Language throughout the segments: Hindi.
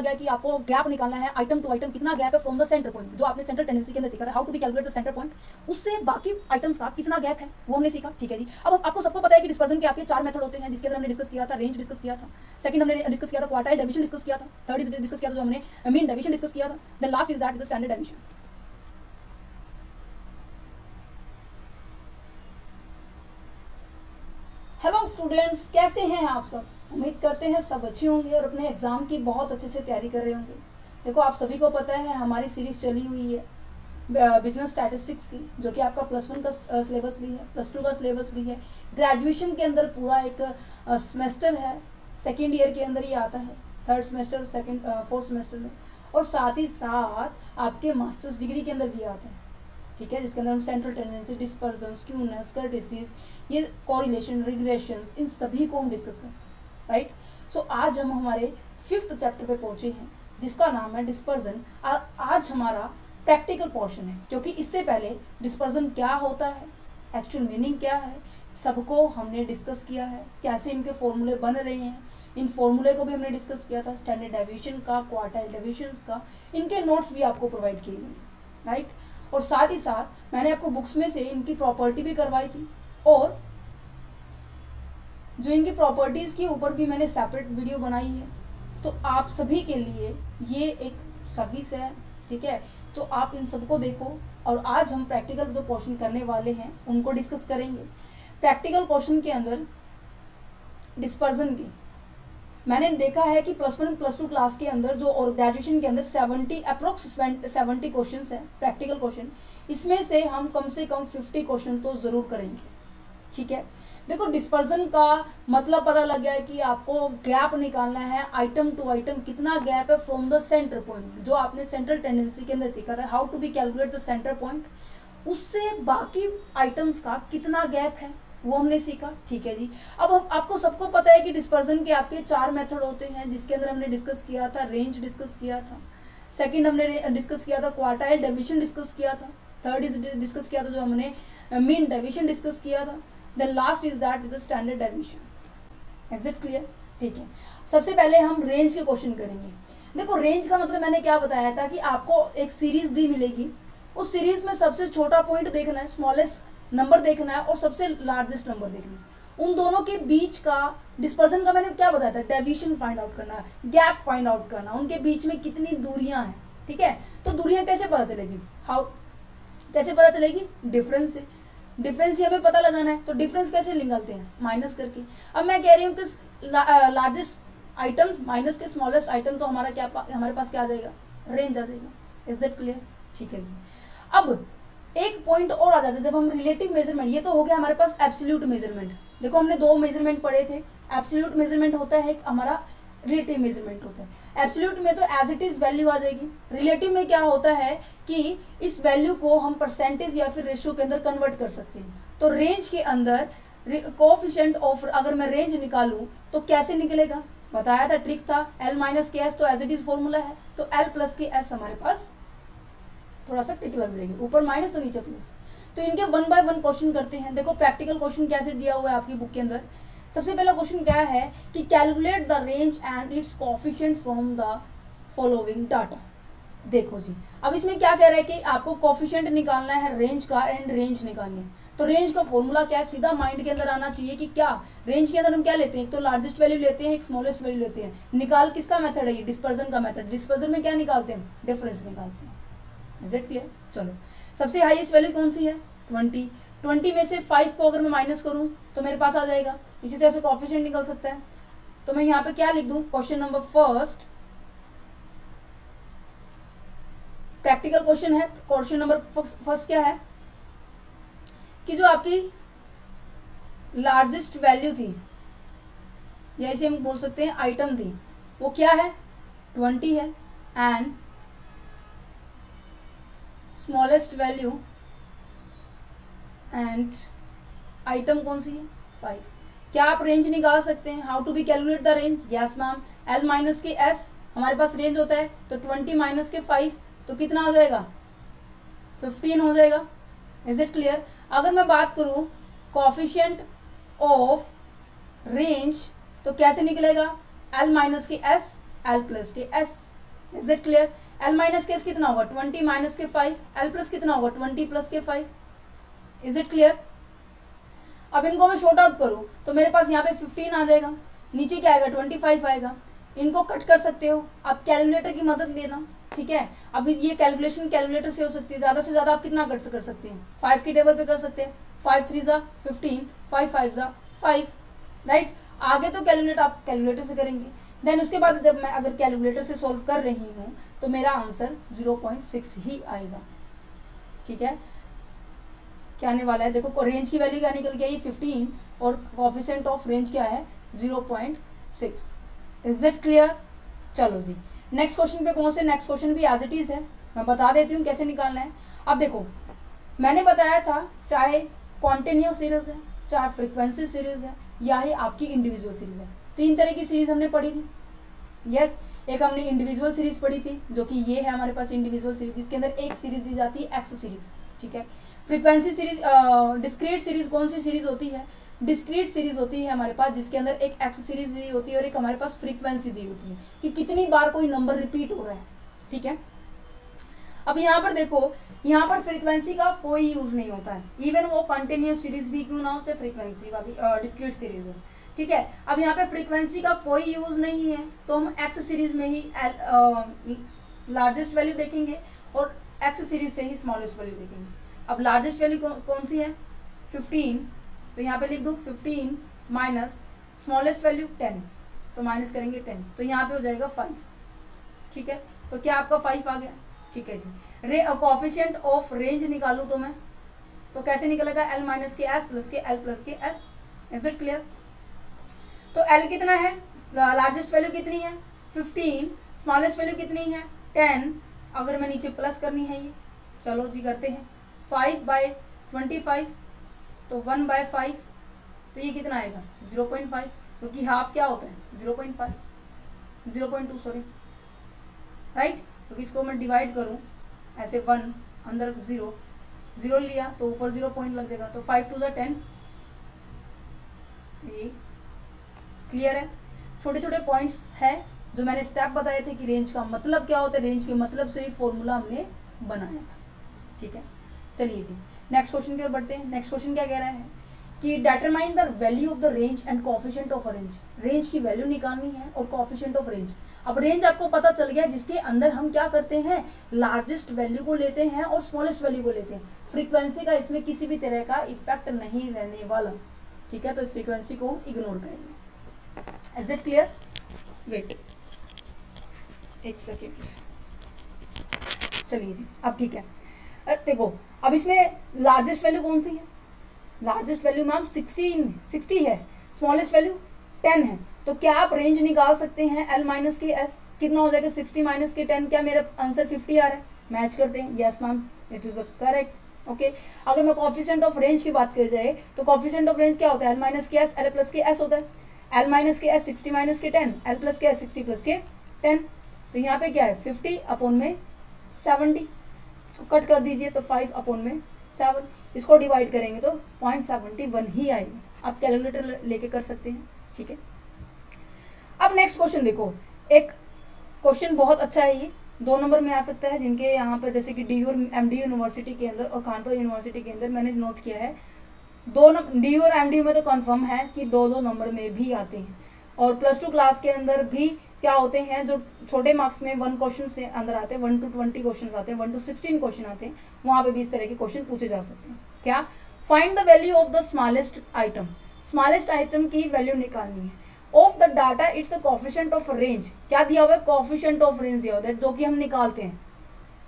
गया कि आपको गैप निकालना है आइटम टू आइटम, कितना गैप है फ्रॉम द सेंटर पॉइंट, जो आपने सेंट्रल टेंडेंसी के अंदर सीखा था, how to be calculate the centre point, उससे बाकी आइटम्स का कितना गैप है वो हमने सीखा। ठीक है जी। अब आपको सबको पता है कि डिस्पर्जन के आपके 4 मेथड होते हैं, जिसके अंदर हमने डिस्कस किया था रेंज डिस्कस किया था, सेकंड हमने डिस्कस किया था क्वार्टाइल डेविएशन डिस्कस किया था, थर्ड इज डिस्कस किया था जो हमने मीन डेविएशन डिस्कस किया था, then last is that is the standard deviation. Hello students, कैसे हैं आप सब? उम्मीद करते हैं सब अच्छे होंगे और अपने एग्जाम की बहुत अच्छे से तैयारी कर रहे होंगे। देखो, आप सभी को पता है हमारी सीरीज चली हुई है बिजनेस स्टैटिस्टिक्स की, जो कि आपका +1 का सिलेबस भी है, +2 का सिलेबस भी है, ग्रेजुएशन के अंदर पूरा एक सेमेस्टर है, सेकेंड ईयर के अंदर ये आता है, थर्ड सेमेस्टर, फोर्थ सेमेस्टर में, और साथ ही साथ आपके मास्टर्स डिग्री के अंदर भी आता है। ठीक है, जिसके अंदर हम सेंट्रल टेंडेंसी, डिस्पर्जन, स्क्यूनेस, कर्टिसीज, ये कोरिलेशन, रिग्रेशंस, इन सभी को हम डिस्कस करें। राइट। सो आज हम हमारे 5th चैप्टर पे पहुंचे हैं, जिसका नाम है डिस्पर्जन। और आज हमारा प्रैक्टिकल पोर्शन है, क्योंकि इससे पहले डिस्पर्जन क्या होता है, एक्चुअल मीनिंग क्या है, सबको हमने डिस्कस किया है, कैसे इनके फॉर्मूले बन रहे हैं, इन फॉर्मूले को भी हमने डिस्कस किया था, स्टैंडर्ड डेविएशन का, क्वार्टाइल डेविएशंस का, इनके नोट्स भी आपको प्रोवाइड किए गए। राइट। और साथ ही साथ मैंने आपको बुक्स में से इनकी प्रॉपर्टी भी करवाई थी, और जो इनकी प्रॉपर्टीज़ के ऊपर भी मैंने सेपरेट वीडियो बनाई है। तो आप सभी के लिए ये एक सर्विस है। ठीक है, तो आप इन सबको देखो। और आज हम प्रैक्टिकल जो क्वेश्चन करने वाले हैं उनको डिस्कस करेंगे। प्रैक्टिकल क्वेश्चन के अंदर डिस्पर्जन की मैंने देखा है कि +1 +2 क्लास के अंदर जो, और ग्रेजुएशन के अंदर 70 अप्रोक्स 70 क्वेश्चन है प्रैक्टिकल क्वेश्चन, इसमें से हम कम से कम 50 क्वेश्चन तो ज़रूर करेंगे। ठीक है, देखो डिस्पर्जन का मतलब पता लग गया है कि आपको गैप निकालना है आइटम टू आइटम, कितना गैप है फ्रॉम द सेंटर पॉइंट, जो आपने सेंट्रल टेंडेंसी के अंदर सीखा था, how to be calculate the centre point, उससे बाकी आइटम्स का कितना गैप है वो हमने सीखा। ठीक है जी। अब आपको सबको पता है कि डिस्पर्जन के आपके 4 मेथड होते हैं, जिसके अंदर हमने डिस्कस किया था रेंज डिस्कस किया था, सेकंड हमने डिस्कस किया था क्वार्टाइल डेविएशन डिस्कस किया था, थर्ड इज डिस्कस किया था जो हमने मीन डेविएशन डिस्कस किया था, then last is that is the standard deviation. Is it clear? ठीक है, सबसे पहले हम रेंज के क्वेश्चन करेंगे। देखो, रेंज का मतलब मैंने क्या बताया था कि आपको एक सीरीज दी मिलेगी, उस सीरीज में सबसे छोटा पॉइंट देखना है, स्मॉलेस्ट नंबर देखना है, और सबसे लार्जेस्ट नंबर देखना है। उन दोनों के बीच का डिस्पर्जन का मैंने क्या बताया था, डेविएशन फाइंड आउट करना है, गैप फाइंड आउट करना, उनके बीच में कितनी दूरियां हैं। ठीक है, तो दूरियां कैसे पता चलेगी, कैसे पता चलेगी, डिफरेंस से। डिफरेंस यहाँ पे पता लगाना है, तो डिफरेंस कैसे निकालते हैं, माइनस करके। अब मैं कह रही हूँ कि लार्जेस्ट आइटम माइनस के स्मॉलेस्ट आइटम, तो हमारे पास क्या आ जाएगा, रेंज आ जाएगा। Is it clear? ठीक है जी। अब एक पॉइंट और आ जाता है, जब हम रिलेटिव मेजरमेंट, ये तो हो गया हमारे पास एब्सोल्यूट मेजरमेंट। देखो, हमने 2 मेजरमेंट पढ़े थे, एब्सोल्यूट मेजरमेंट होता है एक, हमारा रिलेटिव मेजरमेंट होता है। एब्सोल्यूट में तो एज इट इज वैल्यू आ जाएगी, रिलेटिव में क्या होता है कि इस वैल्यू को हम परसेंटेज या फिर रेशियो के अंदर कन्वर्ट कर सकते हैं। तो रेंज के अंदर कोएफिशिएंट ऑफ, अगर मैं रेंज निकालूं तो कैसे निकलेगा, बताया था, ट्रिक था, L - के S, तो एज इट इज फॉर्मूला है, तो L + के S हमारे पास थोड़ा सा ट्रिक लग जाएगी, ऊपर माइनस तो नीचे प्लस। तो इनके 1 बाय 1 क्वेश्चन करते हैं। देखो, प्रैक्टिकल क्वेश्चन कैसे दिया हुआ है आपकी बुक के अंदर। सबसे पहला क्वेश्चन क्या है कि calculate the range and it's coefficient from the following data. देखो जी, अब इसमें क्या कह रहा है कि आपको कोएफिशिएंट निकालना है रेंज का, एंड रेंज निकालनी है। तो रेंज का फॉर्मूला क्या है, सीधा माइंड के अंदर आना चाहिए कि क्या रेंज के अंदर हम क्या लेते हैं, एक तो लार्जेस्ट वैल्यू लेते हैं, एक स्मॉलेस्ट वैल्यू लेते हैं। निकाल किसका मेथड है, ये डिस्पर्जन का मेथड। डिस्पर्जन में क्या निकालते हैं, डिफरेंस निकालते हैं। Is it clear? चलो, सबसे हाईएस्ट वैल्यू कौन सी है, 20। 20 में से 5 को अगर मैं माइनस करूं तो मेरे पास आ जाएगा। इसी तरह से कोएफिशिएंट निकल सकता है। तो मैं यहाँ पे क्या लिख दूं, question number first, practical question है। क्वेश्चन नंबर फर्स्ट क्या है कि जो आपकी लार्जेस्ट वैल्यू थी, या इसे हम बोल सकते हैं आइटम थी, वो क्या है, 20 है, and smallest value and item कौन सी है, 5। क्या आप रेंज निकाल सकते हैं, how to be calculate the range, yes ma'am. L - के S हमारे पास रेंज होता है, तो 20 - के 5 तो कितना हो जाएगा, 15 हो जाएगा। Is it clear? अगर मैं बात करूं कोएफिशिएंट ऑफ रेंज, तो कैसे निकलेगा, L - के S, L + के S। Is it clear? L minus के एस कितना होगा 20 माइनस के 5, एल प्लस कितना होगा 20 प्लस के 5, इज इट क्लियर? अब इनको मैं शॉर्ट आउट करूँ तो मेरे पास यहाँ पे 15 आ जाएगा, नीचे क्या आएगा 25 आएगा। इनको कट कर सकते हो आप, कैलकुलेटर की मदद लेना, ठीक है। अभी ये कैलकुलेशन कैलकुलेटर से हो सकती है, ज़्यादा से ज़्यादा आप कितना कट कर सकते हैं 5 की टेबल पे कर सकते हैं, 5 3 ज़ा 15, 5 5 ज़ा 5, राइट। आगे तो कैलकुलेट आप कैलकुलेटर से करेंगे, देन उसके बाद जब मैं अगर कैलकुलेटर से सॉल्व कर रही हूँ तो मेरा आंसर 0.6 ही आएगा, ठीक है। क्या आने वाला है देखो, रेंज की वैल्यू क्या निकल गया ये 15 और कोएफिशिएंट ऑफ रेंज क्या है 0.6, इज इट क्लियर? चलो जी नेक्स्ट क्वेश्चन पे पहुंचे। नेक्स्ट क्वेश्चन भी एज इट इज है, मैं बता देती हूँ कैसे निकालना है। अब देखो मैंने बताया था चाहे कॉन्टिन्यूस सीरीज है, चाहे फ्रीक्वेंसी सीरीज है, या ही आपकी इंडिविजुअल सीरीज है, 3 तरह की सीरीज हमने पढ़ी थी। यस एक हमने इंडिविजुअल सीरीज पढ़ी थी जो कि ये है हमारे पास इंडिविजुअल सीरीज, जिसके अंदर एक सीरीज दी जाती है एक्स सीरीज, ठीक है। फ्रीक्वेंसी सीरीज, डिस्क्रीट सीरीज कौन सी सीरीज होती है? डिस्क्रीट सीरीज होती है हमारे पास जिसके अंदर एक एक्स सीरीज दी होती है और एक हमारे पास फ्रीक्वेंसी दी होती है कि कितनी बार कोई नंबर रिपीट हो रहा है, ठीक है। अब यहाँ पर देखो, यहाँ पर फ्रीक्वेंसी का कोई यूज नहीं होता है, इवन वो कंटिन्यूस सीरीज भी क्यों ना हो, चाहे फ्रीक्वेंसी वाली डिस्क्रीट सीरीज हो, ठीक है। अब यहाँ पे फ्रीक्वेंसी का कोई यूज नहीं है तो हम एक्स सीरीज में ही लार्जेस्ट वैल्यू देखेंगे और एक्स सीरीज से ही स्मॉलेस्ट वैल्यू देखेंगे। अब लार्जेस्ट वैल्यू कौन सी है 15, तो यहाँ पे लिख दो 15 माइनस स्मॉलेस्ट वैल्यू 10, तो माइनस करेंगे 10, तो यहाँ पे हो जाएगा 5, ठीक है। तो क्या आपका 5 आ गया, ठीक है जी। कोएफिशिएंट ऑफ रेंज निकालूँ तो मैं, तो कैसे निकलेगा एल माइनस के एस प्लस के एल प्लस के एस, इज इट क्लियर? तो एल कितना है, लार्जेस्ट वैल्यू कितनी है 15, स्मॉलेस्ट वैल्यू कितनी है 10, अगर मैं नीचे प्लस करनी है ये, चलो जी करते हैं, 5/25 तो 1/5, तो ये कितना आएगा 0.5, क्योंकि हाफ क्या होता है 0.5 0.2 सॉरी, राइट। क्योंकि इसको मैं डिवाइड करूं ऐसे 1 अंदर 0 लिया तो ऊपर 0 पॉइंट लग जाएगा, तो 5 2 10, ये क्लियर है। छोटे छोटे पॉइंट्स है जो मैंने स्टेप बताए थे कि रेंज का मतलब क्या होता है, रेंज के मतलब से ही फॉर्मूला हमने बनाया था, ठीक है। चलिए जी नेक्स्ट क्वेश्चन की ओर बढ़ते हैं। नेक्स्ट क्वेश्चन क्या कह रहा है कि determine the value of the range and coefficient of a range, range की वैल्यू निकालनी है और कोएफिशिएंट ऑफ रेंज। अब रेंज आपको पता चल गया जिसके अंदर हम क्या करते हैं, लार्जेस्ट वैल्यू को लेते हैं और स्मॉलेस्ट वैल्यू को लेते हैं। फ्रीक्वेंसी का इसमें किसी भी तरह का इफेक्ट नहीं रहने वाला, ठीक है, तो फ्रीक्वेंसी को इग्नोर करेंगे। Is it clear? वेट एक सेकेंड, चलिए जी अब ठीक है। देखो अब इसमें लार्जेस्ट वैल्यू कौन सी है, लार्जेस्ट वैल्यू मैम 60 है, स्मॉलेस्ट वैल्यू 10 है, तो क्या आप रेंज निकाल सकते हैं एल माइनस के एस, कितना हो जाएगा 60 माइनस के 10, क्या मेरा आंसर 50 आ रहा है? मैच करते हैं, yes ma'am it is a correct. Okay, अगर मैं कोएफिशिएंट ऑफ रेंज की बात कर जाए तो कोएफिशिएंट ऑफ रेंज क्या होता है, एल माइनस के एस एल प्लस के एस होता है, एल माइनस के एस 60 माइनस के 10, एल प्लस के एस 60 प्लस के 10, तो यहाँ पे क्या है 50 अपॉन में 70, इसको कट कर दीजिए तो 5 अपॉन में 7, इसको डिवाइड करेंगे तो 0.71 ही आएगा। आप कैलकुलेटर लेके कर सकते हैं, ठीक है। अब नेक्स्ट क्वेश्चन देखो, एक क्वेश्चन बहुत अच्छा है, ये 2 नंबर में आ सकता है, जिनके यहाँ पर जैसे कि डी और एमडी यूनिवर्सिटी के अंदर और कानपुर यूनिवर्सिटी के अंदर मैंने नोट किया है, डी और एमडी में तो कंफर्म है कि 2 नंबर में भी आते हैं, और +2 क्लास के अंदर भी क्या होते हैं, जो छोटे मार्क्स में 1 क्वेश्चन से अंदर आते हैं, 1 to 20 क्वेश्चन आते हैं, 1 to 16 क्वेश्चन आते हैं, वहाँ पे भी इस तरह के क्वेश्चन पूछे जा सकते हैं। क्या? Find the value of the smallest item, smallest item की वैल्यू निकालनी है। Of the data it's a coefficient of range, क्या दिया हुआ है, कोएफिशिएंट ऑफ रेंज दिया हुआ है, जो कि हम निकालते हैं,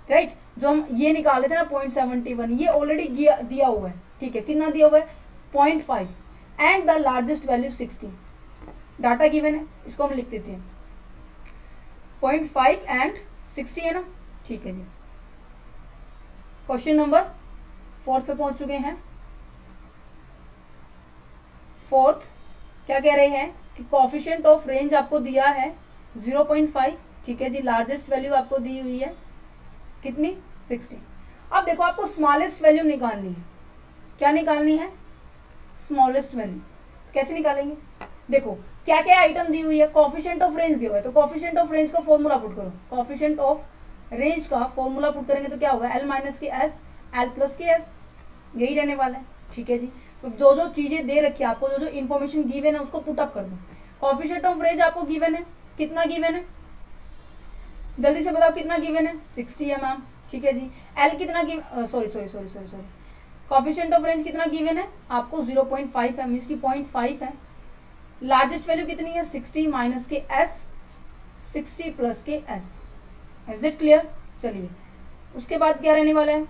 राइट। जो हम ये निकाले थे ना 0.71, ये ऑलरेडी दिया हुआ है, ठीक है। कितना दिया हुआ है 0.5 and the largest value 60, data given है, इसको हम लिख देते हैं 0.5 एंड 60 है ना, ठीक है जी। क्वेश्चन नंबर 4 पे पहुंच चुके हैं। 4 क्या कह रहे हैं कि कोएफिशिएंट ऑफ रेंज आपको दिया है 0.5, ठीक है जी। लार्जेस्ट वैल्यू आपको दी हुई है कितनी 60। अब देखो आपको स्मॉलेस्ट वैल्यू निकालनी है, क्या निकालनी है, स्मॉलेस्ट वैल्यू। कैसे निकालेंगे, देखो क्या क्या आइटम दी हुई है, कॉफिशिएंट ऑफ रेंज दिया हुआ है, तो कॉफिशिएंट ऑफ रेंज का फॉर्मूला पुट करो, कॉफिशिएंट ऑफ रेंज का फॉर्मूला पुट करेंगे तो क्या होगा, एल माइनस के एस एल प्लस के एस, यही रहने वाला है। ठीक है जी, जो जो चीजें दे रखी है आपको, जो जो इन्फॉर्मेशन गिवन है उसको पुटअप कर दो। कॉफिशिएंट ऑफ रेंज आपको गिवन है, कितना गिवन है, जल्दी से बताओ कितना गिवन है, 60 है मैम। ठीक है जी, एल कितना सॉरी कॉफिशिएंट ऑफ रेंज कितना गिवन है आपको, 0.5 है, मीन्स की 0.5 है। लार्जेस्ट वैल्यू कितनी है, 60 माइनस के एस 60 प्लस के एस। Is it clear? चलिए उसके बाद क्या रहने वाला है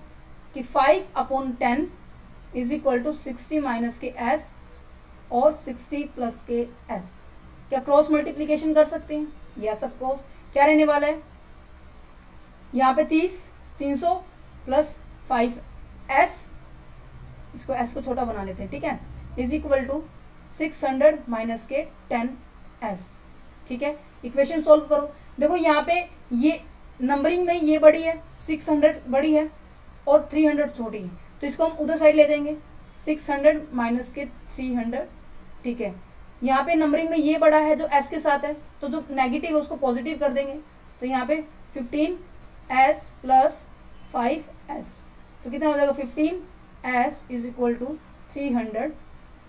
कि 5/10 इज इक्वल टू 60 माइनस के एस और 60 प्लस के एस। क्या क्रॉस मल्टीप्लीकेशन कर सकते हैं? Yes of course. क्या रहने वाला है यहाँ पे 300 प्लस 5s, इसको s को छोटा बना लेते हैं, ठीक है, इज इक्वल टू 600 माइनस के 10s। ठीक है, इक्वेशन सॉल्व करो। देखो यहाँ पे ये नंबरिंग में ये बड़ी है, 600 बड़ी है और 300 छोटी है, तो इसको हम उधर साइड ले जाएंगे, 600 माइनस के 300। ठीक है, यहाँ पे नंबरिंग में ये बड़ा है जो s के साथ है, तो जो नेगेटिव है उसको पॉजिटिव कर देंगे, तो यहाँ पे 15s प्लस 5s, तो कितना हो जाएगा 15s इज इक्वल टू 300।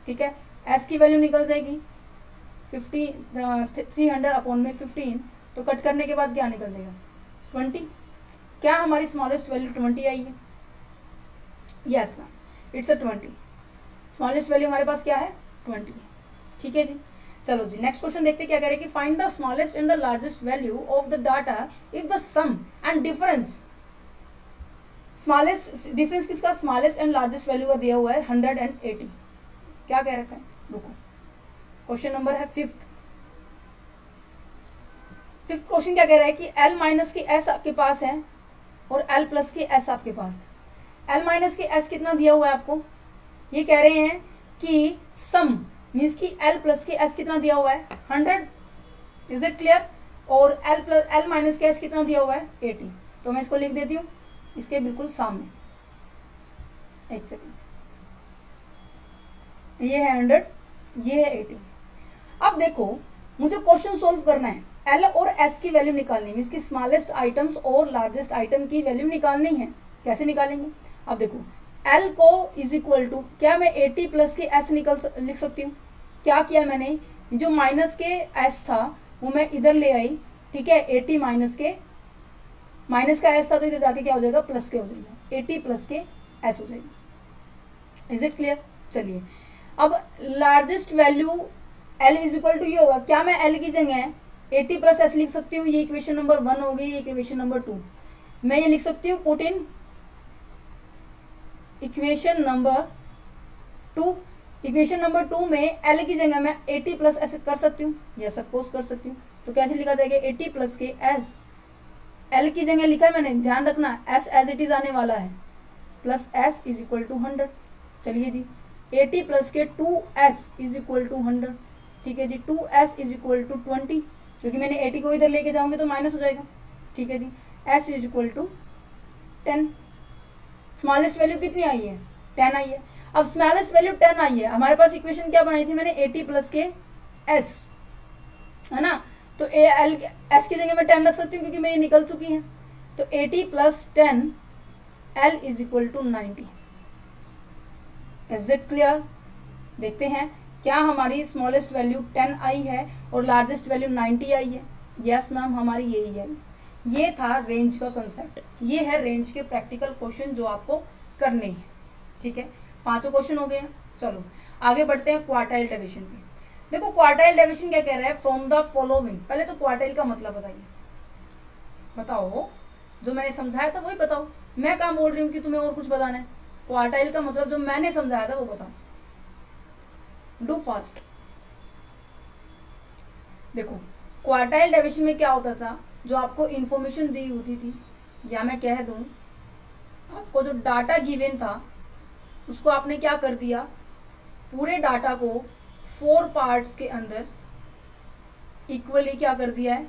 ठीक है, s की वैल्यू निकल जाएगी 300 अपॉन में 15, तो कट करने के बाद क्या निकल जाएगा 20। क्या हमारी स्मॉलेस्ट वैल्यू 20 आई है? Yes ma'am, it's a 20। Smallest value हमारे पास क्या है 20 है। ठीक है जी, चलो जी नेक्स्ट क्वेश्चन देखते क्या कह रहे हैं कि find the smallest and the largest value of the data if the sum and difference. Smallest difference किसका, स्मॉलेस्ट एंड लार्जेस्ट वैल्यू का दिया हुआ है 180। क्या कह रखा है, रुको, क्वेश्चन नंबर है फिफ्थ क्वेश्चन क्या कह रहा है कि L माइनस के S आपके पास है और L प्लस के S आपके पास है। L माइनस के S कितना दिया हुआ है आपको, ये कह रहे हैं कि सम मीन्स कि L प्लस के S कितना दिया हुआ है 100। Is it clear? और L माइनस के S कितना दिया हुआ है 80। तो मैं इसको लिख देती हूँ इसके बिल्कुल सामने, एक सेकेंड, ये है 100, ये है 80। अब देखो मुझे क्वेश्चन सोल्व करना है, L और S की वैल्यू निकालनी है, मीन्स की स्मॉलेस्ट आइटम्स और लार्जेस्ट आइटम की वैल्यू निकालनी है। कैसे निकालेंगे? अब देखो L को इज इक्वल टू, क्या मैं 80 प्लस के S लिख सकती हूँ? क्या किया मैंने, जो माइनस के S था वो मैं इधर ले आई। ठीक है, 80 माइनस के, माइनस का S था तो इधर जाके क्या हो जाएगा प्लस के हो जाएगा, 80 प्लस के S हो जाएगा। Is it clear? चलिए अब largest value L is equal to ये होगा, क्या मैं L की जगह 80 प्लस S लिख सकती हूँ? ये इक्वेशन नंबर 1 हो गई, इक्वेशन नंबर 2 मैं ये लिख सकती हूँ, put in equation number 2। Equation number 2 में L की जगह मैं 80 प्लस S कर सकती हूँ, यस ऑफ कोर्स कर सकती हूँ। तो कैसे लिखा जाएगा, 80 प्लस के S, L की जगह लिखा है मैंने, ध्यान रखना S एज इट इज आने वाला है, plus S is equal to 100। चलिए जी 80 प्लस के 2S इज इक्वल टू 100। ठीक है जी, 2S इज इक्वल टू 20, क्योंकि मैंने 80 को इधर लेके जाऊंगी तो माइनस हो जाएगा। ठीक है जी, S is equal to 10। Smallest value कितनी आई है 10 आई है। अब स्मॉलेस्ट वैल्यू 10 आई है, हमारे पास इक्वेशन क्या बनाई थी मैंने, 80 प्लस के S, है ना, तो S की जगह मैं 10 रख सकती हूँ क्योंकि मेरी निकल चुकी है, तो 80 plus 10 L is equal to 90। Is it clear? देखते हैं क्या हमारी स्मॉलेस्ट वैल्यू 10 आई है और लार्जेस्ट वैल्यू 90 आई है। यस मैम, हमारी यही आई। ये था रेंज का कंसेप्ट, ये है रेंज के प्रैक्टिकल क्वेश्चन जो आपको करने हैं। ठीक है, 5 क्वेश्चन हो गए हैं। चलो आगे बढ़ते हैं क्वार्टाइल डिवीजन पे। देखो क्वार्टाइल डिवीजन क्या कह रहा है, फ्रॉम द फॉलोइंग। पहले तो क्वार्टाइल का मतलब बताइए, बताओ, जो मैंने समझाया था वही बताओ, मैं कहाँ बोल रही हूँ कि तुम्हें और कुछ बताना है। क्वार्टाइल का मतलब जो मैंने समझाया था वो बताओ, डू फास्ट। देखो क्वार्टाइल डिवीजन में क्या होता था, जो आपको इंफॉर्मेशन दी होती थी, या मैं कह दूं आपको जो डाटा गिवन था उसको आपने क्या कर दिया, पूरे डाटा को 4 पार्ट्स के अंदर इक्वली क्या कर दिया है,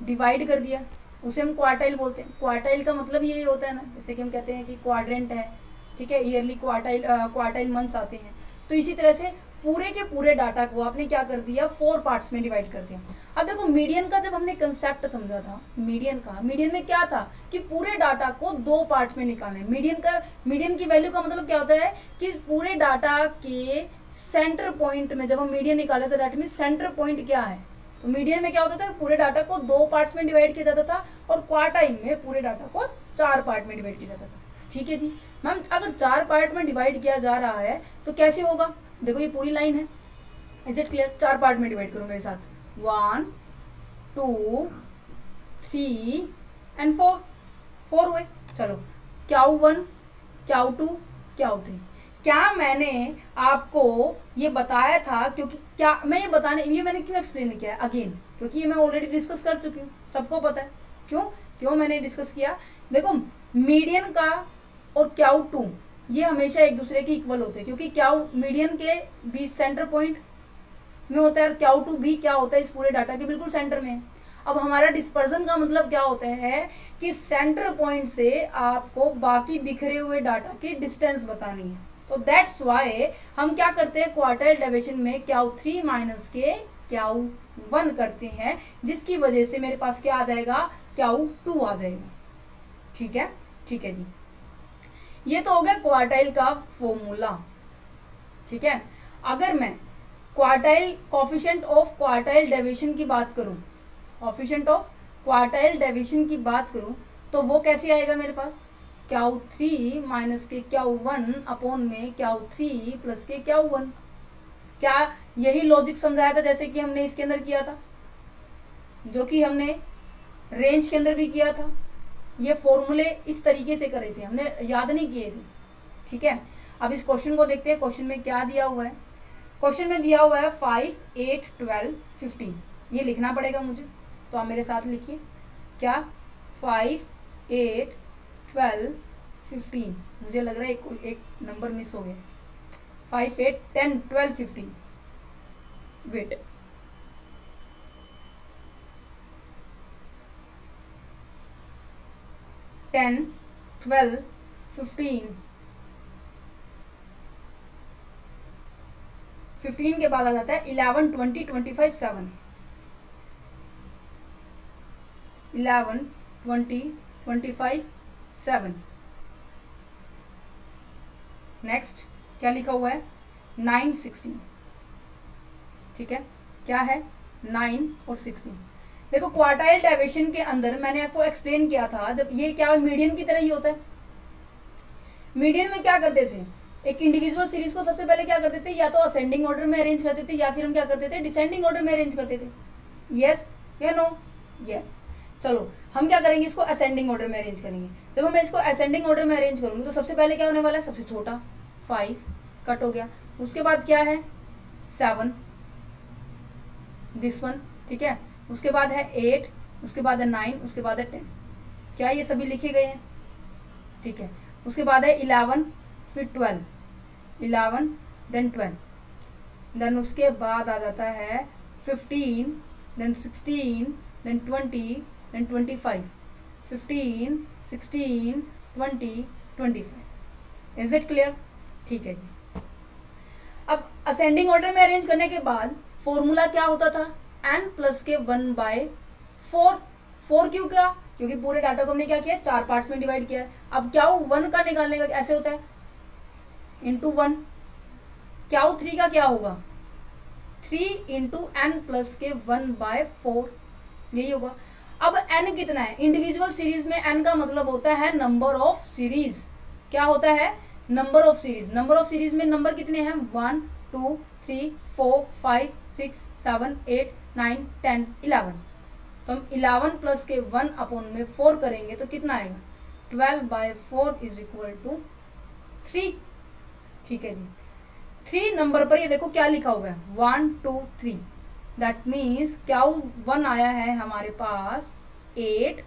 डिवाइड कर दिया, उसे हम क्वार्टाइल बोलते हैं। क्वार्टाइल का मतलब यही होता है ना, जैसे कि हम कहते हैं कि क्वाड्रेंट है, ठीक है, ईयरली क्वार्टाइल मंथ्स आते हैं, तो इसी तरह से पूरे के पूरे डाटा को आपने क्या कर दिया, 4 पार्ट्स में डिवाइड कर दिया। अब देखो मीडियन का जब हमने कंसेप्ट समझा था, मीडियन में क्या था कि पूरे डाटा को 2 पार्ट में निकालें। मीडियन की वैल्यू का मतलब क्या होता है कि पूरे डाटा के सेंटर पॉइंट में जब हम मीडियन निकाले तो दैट मीन सेंटर पॉइंट क्या है। तो मीडियन में क्या होता था, पूरे डाटा को 2 पार्ट्स में डिवाइड किया जाता था और क्वार्टाइल में पूरे डाटा को 4 पार्ट में डिवाइड किया जाता था। ठीक है जी मैम, अगर 4 पार्ट में डिवाइड किया जा रहा है तो कैसे होगा, देखो ये पूरी लाइन है, इज इट क्लियर। 4 पार्ट में डिवाइड करो मेरे साथ, 1 2 3 एंड 4 हुए। चलो क्याउ 1 क्याउ 2 क्याउ 3। क्या मैंने आपको ये बताया था, क्योंकि क्या मैं ये मैंने क्यों एक्सप्लेन किया है अगेन, क्योंकि ये मैं ऑलरेडी डिस्कस कर चुकी हूँ, सबको पता है। क्यों मैंने डिस्कस किया, देखो मीडियन का और क्याउ 2 ये हमेशा एक दूसरे के इक्वल होते हैं, क्योंकि क्याउ मीडियन के बीच सेंटर पॉइंट में होता है और क्याउ 2 भी क्या होता है, इस पूरे डाटा के बिल्कुल सेंटर में है। अब हमारा डिस्पर्जन का मतलब क्या होता है कि सेंटर पॉइंट से आपको बाकी बिखरे हुए डाटा की डिस्टेंस बतानी है। तो दैट्स वाई हम क्या करते हैं, क्वार्टाइल डेविएशन में क्याउ 3 माइनस के क्याउ 1 करते हैं, जिसकी वजह से मेरे पास क्या आ जाएगा, क्याउ 2 आ जाएगा। ठीक है जी, ये तो हो गया क्वार्टाइल का फॉर्मूला। ठीक है, अगर मैं quartile coefficient of quartile deviation की बात करूं, तो वो कैसे आएगा मेरे पास, क्याउ 3 माइनस के क्याउ 1 अपॉन में क्याउ 3 प्लस के क्याउ 1। क्या यही लॉजिक समझाया था जैसे कि हमने इसके अंदर किया था, जो कि हमने रेंज के अंदर भी किया था। ये फॉर्मूले इस तरीके से करे थे, हमने याद नहीं किए थे। ठीक है, अब इस क्वेश्चन को देखते हैं। क्वेश्चन में क्या दिया हुआ है, क्वेश्चन में दिया हुआ है 5 8 12 15। ये लिखना पड़ेगा मुझे, तो आप मेरे साथ लिखिए। क्या 5 8 12 15, मुझे लग रहा है एक नंबर मिस हो गया। 5 8 10 12 15, वेट, टेन 12 15 के बाद आ जाता है 11 20 25 7, 11 20 25 7। नेक्स्ट क्या लिखा हुआ है, 9 16। ठीक है, क्या है 9 और 16। देखो क्वार्टाइल डेविएशन के अंदर मैंने आपको एक्सप्लेन किया था, जब ये क्या मीडियन की तरह ही होता है। मीडियन में क्या करते थे, एक इंडिविजुअल सीरीज को सबसे पहले क्या करते थे, या तो असेंडिंग ऑर्डर में अरेंज करते थे या फिर हम क्या करते थे, डिसेंडिंग ऑर्डर में अरेंज करते थे। यस या नो, यस। चलो हम क्या करेंगे, इसको असेंडिंग ऑर्डर में अरेंज करेंगे। जब मैं इसको असेंडिंग ऑर्डर में अरेंज करूंगी तो सबसे पहले क्या होने वाला है, सबसे छोटा 5 कट हो गया, उसके बाद क्या है 7, दिस वन। ठीक है, उसके बाद है 8, उसके बाद है 9, उसके बाद है 10। क्या ये सभी लिखे गए हैं, ठीक है। उसके बाद है 11, फिर 12, 11 देन 12, देन उसके बाद आ जाता है 15, then 16, then 20, then 25, 15 16 20 25। Is it clear? ठीक है। अब असेंडिंग ऑर्डर में अरेंज करने के बाद फॉर्मूला क्या होता था, n प्लस के 1/4। 4 क्यों क्या, क्योंकि पूरे डाटा को हमने क्या किया, 4 पार्ट्स में डिवाइड किया है। अब क्या 1 का निकालने का ऐसे होता है, इंटू 1। क्या 3 का क्या होगा, 3 इंटू n प्लस के 1/4, यही होगा। अब n कितना है, इंडिविजुअल सीरीज में n का मतलब होता है नंबर ऑफ सीरीज। क्या होता है, number of series. Number of series में नंबर कितने हैं, 1 2 3 4 5 6 7 8 9 10 11। तो हम 11 प्लस के 1 अपॉन में 4 करेंगे तो कितना आएगा, 12/4 इज इक्वल टू 3। ठीक है जी, 3 नंबर पर ये देखो क्या लिखा हुआ है, 1 2 3। दैट मीन्स क्या 1 आया है हमारे पास 8,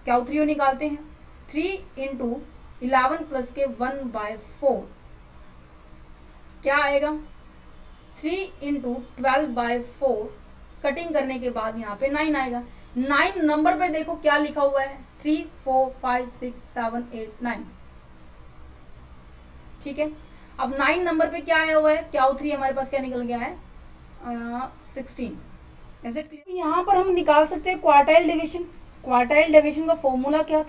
क्या 3 निकालते हैं, 3 इंटू 11 प्लस के 1/4 क्या आएगा, 3 इंटू 12/4। कटिंग करने के बाद यहाँ पे 9 आएगा। 9 नंबर पर देखो क्या लिखा हुआ है, 3 4 5 6 7 8 9। ठीक है। अब 9 नंबर पे क्या आया हुआ है, क्याउ 3 हमारे पास क्या निकल गया है 16। Is it clear? यहाँ पर हम निकाल सकते हैं क्वार्टाइल डिवीजन। क्वार्टाइल डिवीजन का फॉर्मूला क्या था,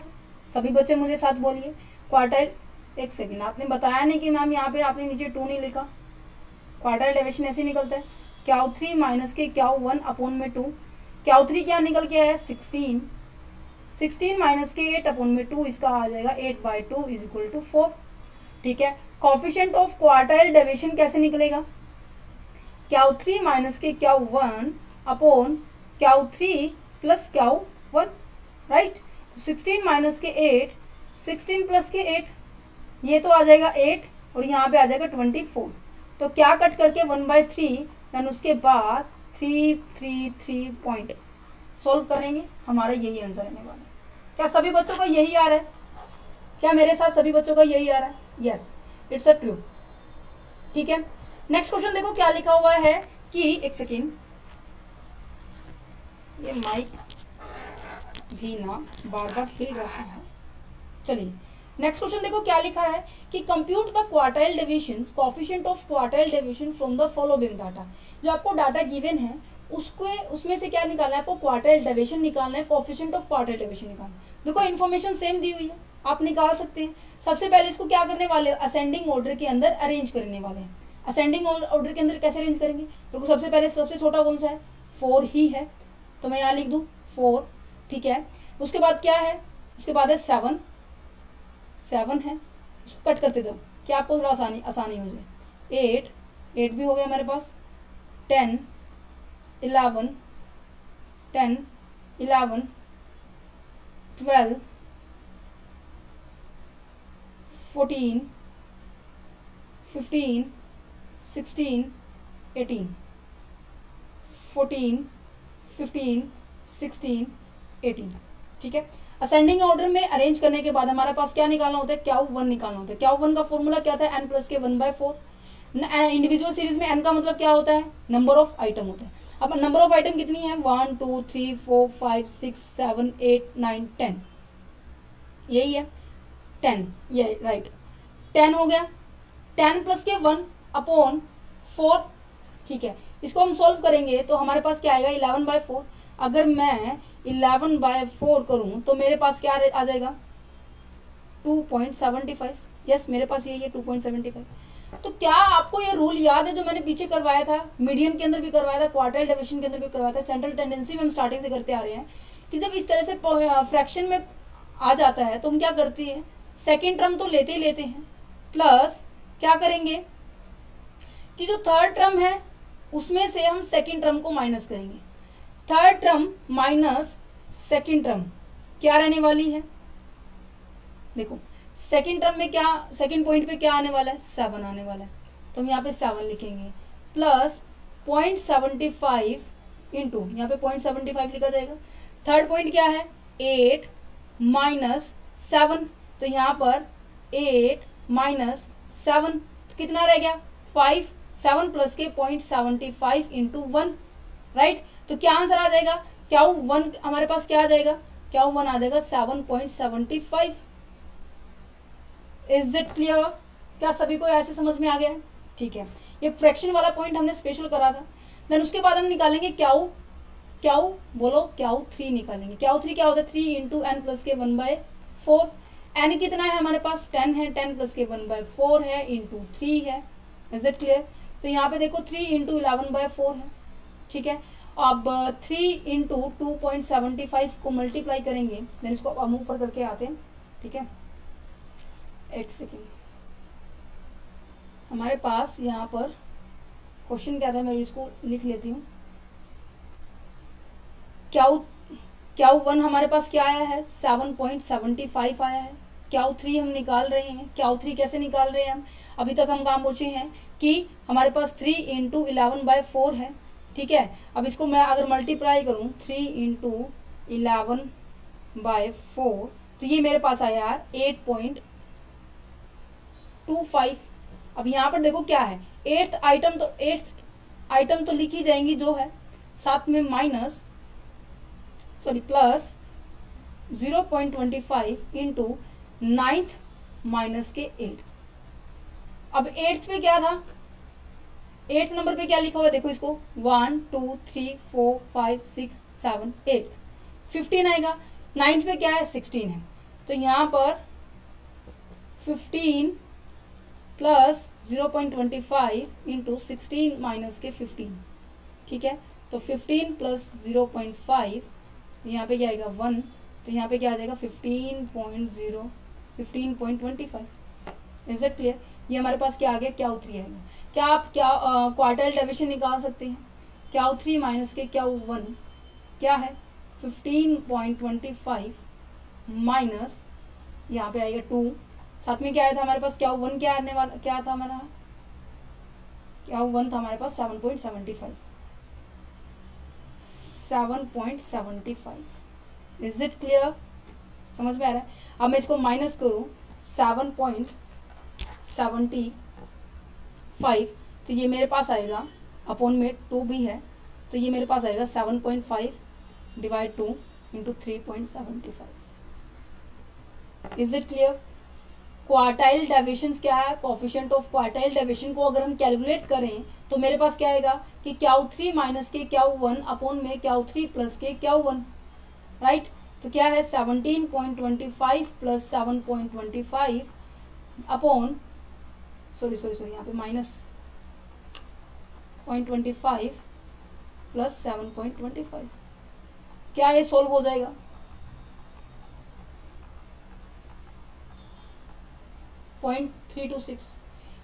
सभी बच्चे मुझे साथ बोलिए। क्वार्टाइल, एक सेकेंड, आपने बताया नहीं कि मैम यहाँ पे आपने नीचे 2 नहीं लिखा। क्वार्टाइल डिवीजन ऐसे निकलता है, क्याउ 3 माइनस के क्याउ 1 अपॉन में 2। क्याउ 3 क्या निकल के आया 16, 16 माइनस के 8 अपॉन में 2, इसका आ जाएगा 8/2 इज इक्वल टू 4। ठीक है, कोफिशिएंट ऑफ क्वार्टाइल डिवीजन कैसे निकलेगा, क्याउ 3 माइनस के क्याउ 1 अपॉन क्याउ 3 प्लस क्याउ 1, राइट। 16 माइनस के 8, 16 प्लस के 8, ये तो आ जाएगा 8 और यहाँ पे आ जाएगा 24। तो क्या कट करके 1/3 देन उसके बाद 3 पॉइंट सॉल्व करेंगे, हमारा यही आंसर आने वाला है। क्या सभी बच्चों का यही आ रहा है, क्या मेरे साथ सभी बच्चों का यही आ रहा है? Yes, it's a true. ठीक है, नेक्स्ट क्वेश्चन देखो क्या लिखा हुआ है कि, एक सेकेंड, ये माइक भी ना बार बार हिल रहा है। चलिए नेक्स्ट क्वेश्चन देखो क्या लिखा है कि compute the quartile divisions, coefficient of quartile division from the following data. जो आपको डाटा गिवन है उसमें से क्या निकालना है आपको, क्वार्टाइल डिवीजन निकालना है, कोएफिशिएंट ऑफ क्वार्टाइल डिवीजन निकालना है। देखो इन्फॉर्मेशन सेम दी हुई है, आप निकाल सकते हैं। सबसे पहले इसको क्या करने वाले, असेंडिंग ऑर्डर के अंदर अरेंज करने वाले हैं। असेंडिंग ऑर्डर के अंदर कैसे अरेंज करेंगे, देखो सबसे पहले सबसे छोटा कौन सा है, 4 ही है, तो मैं यहाँ लिख दूँ 4। ठीक है, उसके बाद क्या है, उसके बाद है 7 है, उसको कट करते जाओ क्या आपको थोड़ा आसानी हो जाए। 8 भी हो गया हमारे पास, 10 11 12 14 15 16 18 14 15 16 18। ठीक है, असेंडिंग ऑर्डर में अरेंज करने के बाद हमारे पास क्या निकालना होता है, क्याउ 1 निकालना होता है। क्याउ 1 का फॉर्मूला क्या था, n प्लस के 1/4। इंडिविजुअल सीरीज में n का मतलब क्या होता है, नंबर ऑफ आइटम होता है। अब नंबर ऑफ आइटम कितनी है, 1 2 3 4 5 6 7 8 9 10, यही है 10, ये राइट 10 हो गया। 10 प्लस के 1 अपॉन 4। ठीक है, इसको हम सॉल्व करेंगे तो हमारे पास क्या आएगा 11/4। अगर मैं 11/4 करूं तो मेरे पास क्या आ जाएगा 2.75। यस, मेरे पास यही है 2.75। तो क्या आपको ये रूल याद है जो मैंने पीछे करवाया था, मीडियन के अंदर भी करवाया था, क्वार्टाइल डिवीजन के अंदर भी करवाया था, सेंट्रल टेंडेंसी में हम स्टार्टिंग से करते आ रहे हैं कि जब इस तरह से फ्रैक्शन में आ जाता है तो हम क्या करते हैं, सेकेंड टर्म तो लेते ही लेते हैं, प्लस क्या करेंगे कि जो थर्ड टर्म है उसमें से हम सेकेंड टर्म को माइनस करेंगे। Third term minus second term क्या रहने वाली है, देखो सेकेंड टर्म में क्या, सेकेंड पॉइंट पे क्या आने वाला है 7 आने वाला है, तो हम यहाँ पे 7 लिखेंगे, प्लस 0.75 इंटू यहाँ पे 0.75 लिखा जाएगा। थर्ड पॉइंट क्या है 8 माइनस 7, तो यहाँ पर 8 माइनस 7 तो कितना रह गया 5, 7 प्लस के 0.75 इंटू 1, राइट। तो क्या आंसर आ जाएगा, क्याउ 1 हमारे पास क्या आ जाएगा, क्याउ 1 आ जाएगा 7.75। इज इट क्लियर, क्या सभी को ऐसे समझ में आ गया? ठीक है, ये फ्रैक्शन वाला पॉइंट हमने स्पेशल करा था। देन उसके बाद हम निकालेंगे क्याउ बोलो, क्याउ 3 निकालेंगे। क्याउ 3 क्या होता है 3 इंटू एन प्लस के 1/4। एन कितना है हमारे पास 10 है, 10 प्लस के 1/4 है इंटू 3 है। Is it clear? तो यहाँ पे देखो 3 इंटू 11/4 है। ठीक है, अब 3 इंटू 2.75 को मल्टीप्लाई करेंगे, देन इसको हम ऊपर करके आते हैं। ठीक है, एक सेकेंड, हमारे पास यहाँ पर क्वेश्चन क्या था, मैं इसको लिख लेती हूँ। क्याउ 1 हमारे पास क्या आया है 7.75 आया है। क्याउ 3 हम निकाल रहे हैं। क्याउ 3 कैसे निकाल रहे हैं हम, अभी तक हम काम पहुँचे हैं कि हमारे पास 3 इंटू 11/4 है। ठीक है, अब इसको मैं अगर मल्टीप्लाई करूँ 3 इंटू 11/4 तो ये मेरे पास आया यार 8.25। अब यहाँ पर देखो क्या है, एट्थ आइटम तो लिखी जाएंगी जो है, साथ में प्लस 0.25 इंटू 9th माइनस के 8th। अब एट्थ पे क्या था, एट्थ नंबर पे क्या लिखा हुआ है देखो इसको, 1 2 3 4 5 6 7 8, 15 आएगा। नाइन्थ पे क्या है, 16 है, तो यहाँ पर 15 प्लस 0.25 इंटू 16 माइनस के 15, ठीक है। तो 15 प्लस 0.5, यहाँ पे क्या आएगा 1, तो यहाँ पे क्या आ जाएगा 15.25। Is it clear? ये हमारे पास क्या आ गया, क्या U3 आएगा। क्या आप क्या क्वार्टाइल डिवीजन निकाल सकते हैं, क्या U3 माइनस के क्या U1 क्या है 15.25 माइनस यहाँ पे आएगा 2, साथ में क्या आया था हमारे पास, क्या U1 क्या आने वाला, क्या था हमारा, क्या U1 था हमारे पास 7.75। Is it clear? समझ में आ रहा है? अब मैं इसको माइनस करूँ 7.75, तो ये मेरे पास आएगा अपॉन में 2 भी है, तो ये मेरे पास आएगा 7.5 divide 2 into 3.75। Is it clear? Quartile deviations क्या है, कोफिशिएंट ऑफ क्वार्टाइल डेविएशन को अगर हम कैलकुलेट करें तो मेरे पास क्या आएगा कि क्या U3 माइनस के क्या U1 अपॉन में क्या U3 प्लस के क्या U1, राइट। तो क्या है 17.25 प्लस 7.25 अपॉन सॉरी यहाँ पे माइनस 0.25 प्लस 7.25, क्या ये सोल्व हो जाएगा? पॉइंट 326।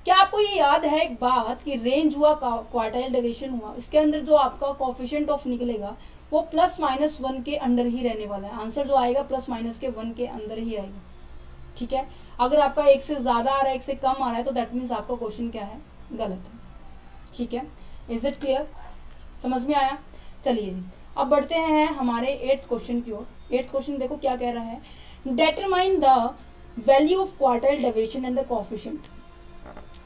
क्या आपको ये याद है एक बात कि रेंज हुआ, क्वार्टाइल डेविएशन हुआ, इसके अंदर जो आपका कोफिशिएंट ऑफ निकलेगा वो प्लस माइनस 1 के अंडर ही रहने वाला है। आंसर जो आएगा प्लस माइनस के 1 के अंदर ही आएगा, ठीक है। अगर आपका एक से ज़्यादा आ रहा है, एक से कम आ रहा है, तो दैट मीन्स आपका क्वेश्चन क्या है, गलत है, ठीक है। Is it clear? समझ में आया? चलिए जी, अब बढ़ते हैं हमारे 8th क्वेश्चन की ओर। 8th क्वेश्चन देखो क्या कह रहा है, determine the value of quartile deviation and the coefficient.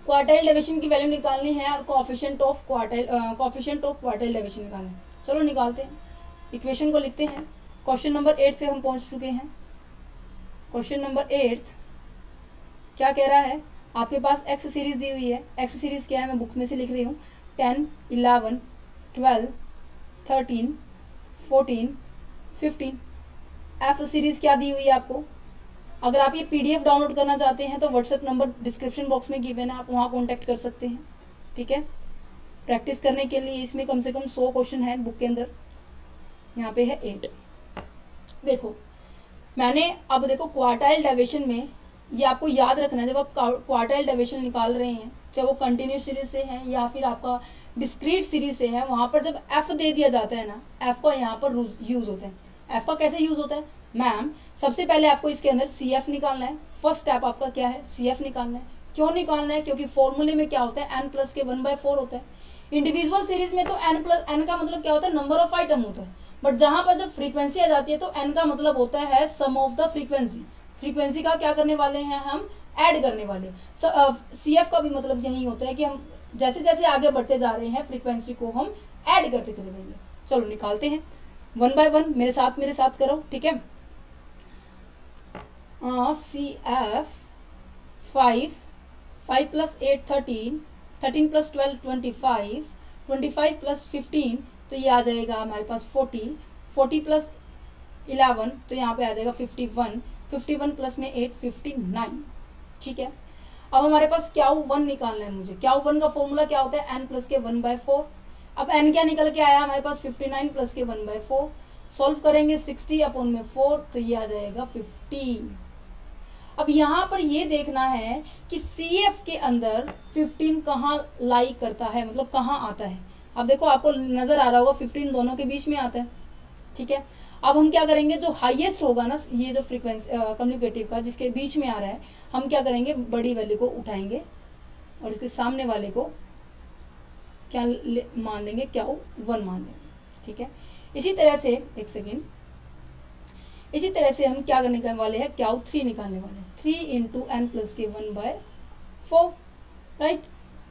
Quartile deviation की वैल्यू निकालनी है और कोफिशिएंट ऑफ क्वार्टाइल डेविएशन निकालना है। चलो निकालते हैं, इक्वेशन को लिखते हैं। क्वेश्चन नंबर 8 पे हम पहुंच चुके हैं। क्वेश्चन नंबर 8 क्या कह रहा है, आपके पास एक्स सीरीज दी हुई है। एक्स सीरीज क्या है, मैं बुक में से लिख रही हूँ, 10 11 12 13 14 15। एफ सीरीज क्या दी हुई है आपको। अगर आप ये PDF डाउनलोड करना चाहते हैं तो व्हाट्सएप नंबर डिस्क्रिप्शन बॉक्स में गिवन है, आप वहाँ कॉन्टैक्ट कर सकते हैं, ठीक है। प्रैक्टिस करने के लिए इसमें कम से कम 100 क्वेश्चन है बुक के अंदर, यहाँ पे है 8। देखो मैंने अब देखो क्वार्टाइल डेविएशन में ये आपको याद रखना है, जब आप क्वार्टाइल डेविएशन निकाल रहे हैं, चाहे वो कंटिन्यूस सीरीज से है या फिर आपका डिस्क्रीट सीरीज से है, वहाँ पर जब एफ दे दिया जाता है ना, एफ का यहाँ पर यूज़ होता है। एफ का कैसे यूज़ होता है मैम, सबसे पहले आपको इसके अंदर CF निकालना है। फर्स्ट स्टेप आपका क्या है, CF निकालना है। क्यों निकालना है, क्योंकि फॉर्मूले में क्या होता है, n प्लस के 1/4 होता है। इंडिविजुअल सीरीज में तो n का मतलब क्या होता है, नंबर ऑफ आइटम होता है, बट जहाँ पर जब फ्रीक्वेंसी आ जाती है तो n का मतलब होता है सम ऑफ द फ्रीक्वेंसी। फ्रीक्वेंसी का क्या करने वाले हैं, हम ऐड करने वाले। CF का भी मतलब यही होता है कि हम जैसे जैसे आगे बढ़ते जा रहे हैं फ्रीक्वेंसी को हम ऐड करते चले जाएंगे। चलो निकालते हैं 1 बाय 1, मेरे साथ करो, ठीक है। CF 5 प्लस 8 13 प्लस 12 25 प्लस 15, तो ये आ जाएगा हमारे पास 40 प्लस 11, तो यहाँ पे आ जाएगा 51 प्लस में 8 59, ठीक है। अब हमारे पास क्या U1 निकालना है मुझे। क्या U1 का फॉर्मूला क्या होता है, n प्लस के 1/4। अब n क्या निकल के आया हमारे पास, 59 प्लस के 1/4। सॉल्व करेंगे 60 अपॉन में 4, तो ये आ जाएगा 15। अब यहाँ पर ये देखना है कि CF के अंदर 15 कहाँ लाई करता है, मतलब कहाँ आता है। अब देखो आपको नज़र आ रहा होगा 15 दोनों के बीच में आता है, ठीक है। अब हम क्या करेंगे, जो हाईएस्ट होगा ना, ये जो फ्रीक्वेंसी कम्युनिकेटिव का जिसके बीच में आ रहा है, हम क्या करेंगे, बड़ी वैल्यू को उठाएंगे और इसके सामने वाले को क्या मान लेंगे, क्या 1 मान लेंगे, ठीक है। इसी तरह से एक सेकेंड, इसी तरह से हम क्या करने वाले हैं, क्या 3 निकालने वाले हैं। 3 इंटू n प्लस के 1/4, राइट।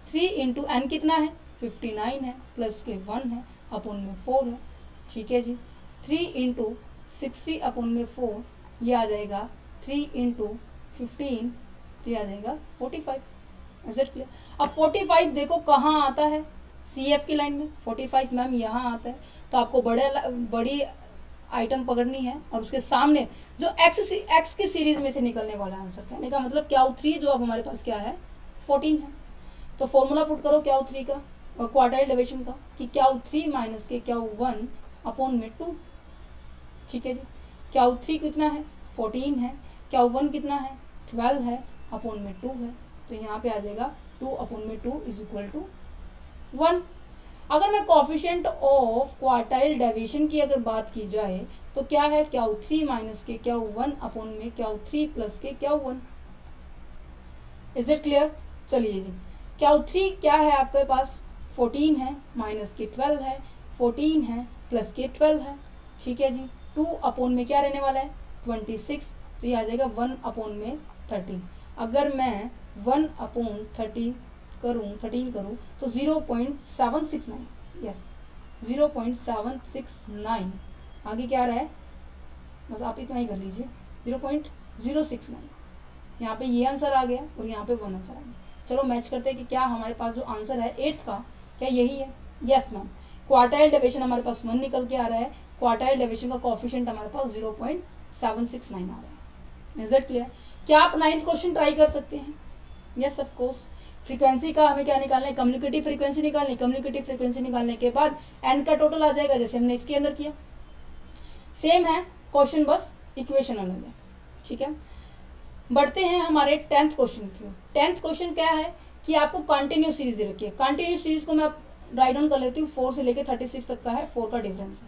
3 इंटू n कितना है, 59 है, प्लस के 1 है, अपॉन में 4 है, ठीक है जी। 3 इंटू 60 अपॉन में 4, ये आ जाएगा 3 इंटू 15, तो ये आ जाएगा 45। Is it clear? अब 45 देखो कहाँ आता है, CF की लाइन में 45 मैम यहाँ आता है, तो आपको बड़ी आइटम पकड़नी है और उसके सामने जो एक्स की सीरीज में से निकलने वाला आंसर, कहने का मतलब Q3 जो अब हमारे पास क्या है 14 है। तो फॉर्मूला पुट करो Q3 का और क्वार्टाइल डेविएशन का कि Q3 माइनस के Q1 अपॉन में 2। ठीक है जी, Q3 कितना है 14 है, Q1 कितना है 12 है, अपॉन में 2 है, तो यहाँ पे आ जाएगा 2 अपॉन में 2 इज इक्वल टू 1। अगर मैं कोफिशिएंट ऑफ क्वार्टाइल डेविएशन की अगर बात की जाए तो क्या है Q3 माइनस के Q1 अपॉन में Q3 प्लस के Q1। Is it clear? चलिए जी, Q3 क्या है आपके पास 14 है, माइनस के 12 है, 14 है प्लस के 12 है। ठीक है जी, 2 अपॉन में क्या रहने वाला है 26, तो ये आ जाएगा 1 अपॉन में 13। अगर मैं 1 अपॉन 13 करूँ तो 0.769, यस 0.769, आगे क्या आ रहा है बस आप इतना ही कर लीजिए 0.069। यहाँ पे ये आंसर आ गया और यहाँ पे 1 आंसर आ गया। चलो मैच करते हैं कि क्या हमारे पास जो आंसर है 8th का क्या यही है। यस मैम, क्वार्टाइल डेविएशन हमारे पास 1 निकल के आ रहा है, क्वार्टाइल डेविएशन का कोएफिशिएंट हमारे पास 0.769 आ रहा है। Is it clear? क्या आप 9th क्वेश्चन ट्राई कर सकते हैं? Yes of course. फ्रीक्वेंसी का हमें क्या निकालना है, कम्युनिकेटिव फ्रीक्वेंसी निकालनी। कम्युनिकेटिव फ्रीक्वेंसी निकालने के बाद एन का टोटल आ जाएगा जैसे हमने इसके अंदर किया। सेम है क्वेश्चन, बस इक्वेशन अलग है। ठीक है, बढ़ते हैं हमारे 10th क्वेश्चन की ओर। 10th क्वेश्चन क्या है कि आपको कंटिन्यूस सीरीज दे रखी है। कंटिन्यूस सीरीज को मैं राइट डाउन कर लेती हूँ, 4 से लेकर 36 तक का है, 4 का डिफरेंस है।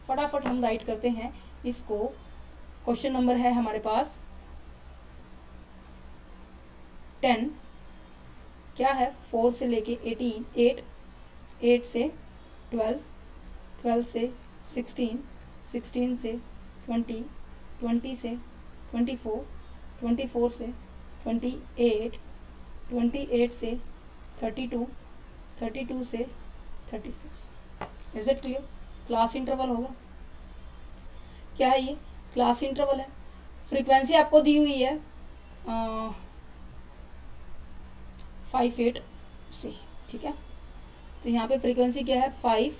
फटाफट हम राइट करते हैं इसको। क्वेश्चन नंबर है हमारे पास 10, क्या है 4 से लेके 18, 8 से 12, 12 से 16, 16 से 20, 20 से 24, 24 से 28, 28 से 32, 32 से 36। Is it clear? Class interval होगा। क्या है ये? क्लास इंटरवल है। फ्रीक्वेंसी आपको दी हुई है 5, 8 से। ठीक है, तो यहाँ पे फ्रीक्वेंसी क्या है 5,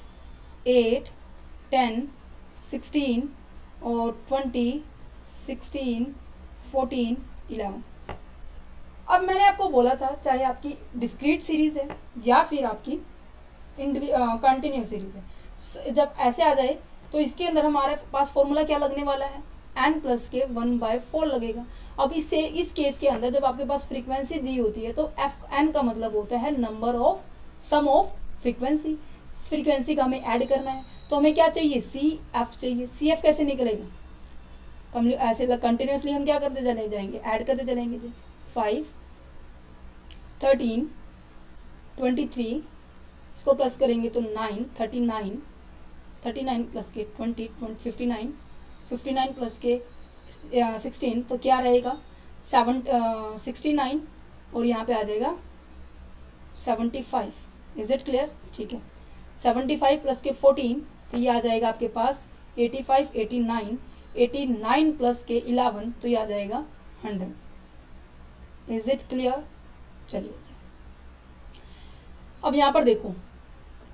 8, 10, 16 और 20, 16, 14, 11। अब मैंने आपको बोला था चाहे आपकी डिस्क्रीट सीरीज है या फिर आपकी कंटिन्यूस सीरीज है, जब ऐसे आ जाए तो इसके अंदर हमारे पास फॉर्मूला क्या लगने वाला है n प्लस के 1/4 लगेगा। अब इससे इस केस के अंदर जब आपके पास फ्रीक्वेंसी दी होती है तो fn का मतलब होता है number of sum of frequency. Frequency का हमें ऐड करना है तो हमें क्या चाहिए CF चाहिए। CF कैसे निकलेगा? तो हम ऐसे कंटिन्यूसली हम क्या करते चले जाएंगे, ऐड करते चलेंगे जी। 5, 13, 23, इसको प्लस करेंगे तो 9, 39, 39 प्लस के 20, 59, 59 प्लस के 16, तो क्या रहेगा 69 और यहाँ पे आ जाएगा 75। Is it clear? ठीक है, 75 प्लस के 14, तो ये आ जाएगा आपके पास 85, 89, 89 प्लस के 11, तो ये आ जाएगा 100। Is it clear? चलिए जी, अब यहाँ पर देखो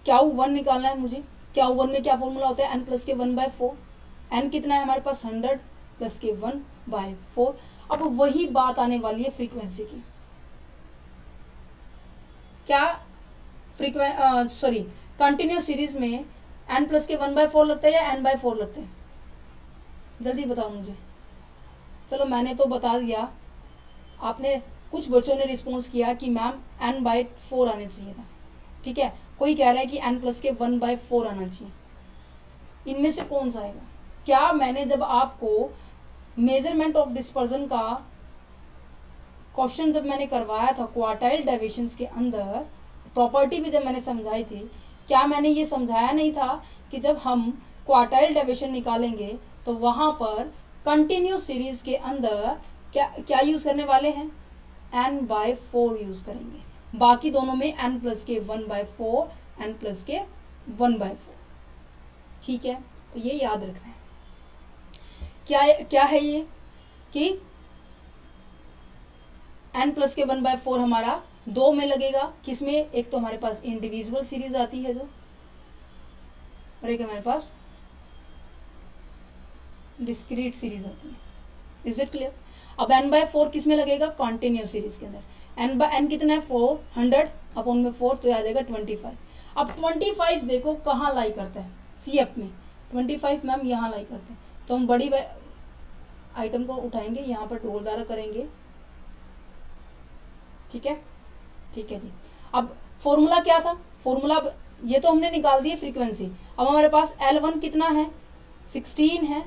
Q1 निकालना है मुझे। Q1 में क्या फॉर्मूला होता है n प्लस के 1/4। n कितना है हमारे पास 100 प्लस के 1/4। अब वही बात आने वाली है फ्रीक्वेंसी की। क्या कंटिन्यूस सीरीज में n प्लस के 1/4 लगता है या n/4 लगता है? जल्दी बताओ मुझे। चलो मैंने तो बता दिया, आपने कुछ बच्चों ने रिस्पॉन्स किया कि मैम n/4 आने चाहिए था। ठीक है, कोई कह रहा है कि n प्लस के 1/4 आना चाहिए। इनमें से कौन सा आएगा? क्या मैंने जब आपको मेजरमेंट ऑफ डिस्पर्जन का क्वेश्चन जब मैंने करवाया था क्वार्टाइल डेविएशंस के अंदर, प्रॉपर्टी भी जब मैंने समझाई थी, क्या मैंने ये समझाया नहीं था कि जब हम क्वार्टाइल डेविएशन निकालेंगे तो वहाँ पर कंटिन्यूस सीरीज के अंदर क्या यूज़ करने वाले हैं? n/4 यूज़ करेंगे। बाकी दोनों में n प्लस के 1/4, n प्लस के 1/4। ठीक है, तो ये याद रखना है। क्या है ये कि n प्लस के 1/4 हमारा 2 में लगेगा, किस में, एक तो हमारे पास इंडिविजुअल सीरीज आती है जो, और एक हमारे पास डिस्क्रीट सीरीज आती है। Is it clear? अब n/4 किस में लगेगा, कॉन्टिन्यूस सीरीज के अंदर। n कितना है 400 अपॉन में 4 तो आ जाएगा 25। अब 25 देखो कहाँ लाई करता है, CF में 25 मैम यहाँ लाई करते हैं, तो हम बड़ी आइटम को उठाएंगे, यहाँ पर ढोल द्वारा करेंगे। ठीक है, ठीक है जी। अब फॉर्मूला क्या था, फॉर्मूला ये तो हमने निकाल दिए फ्रीक्वेंसी। अब हमारे पास L1 कितना है, 16 है।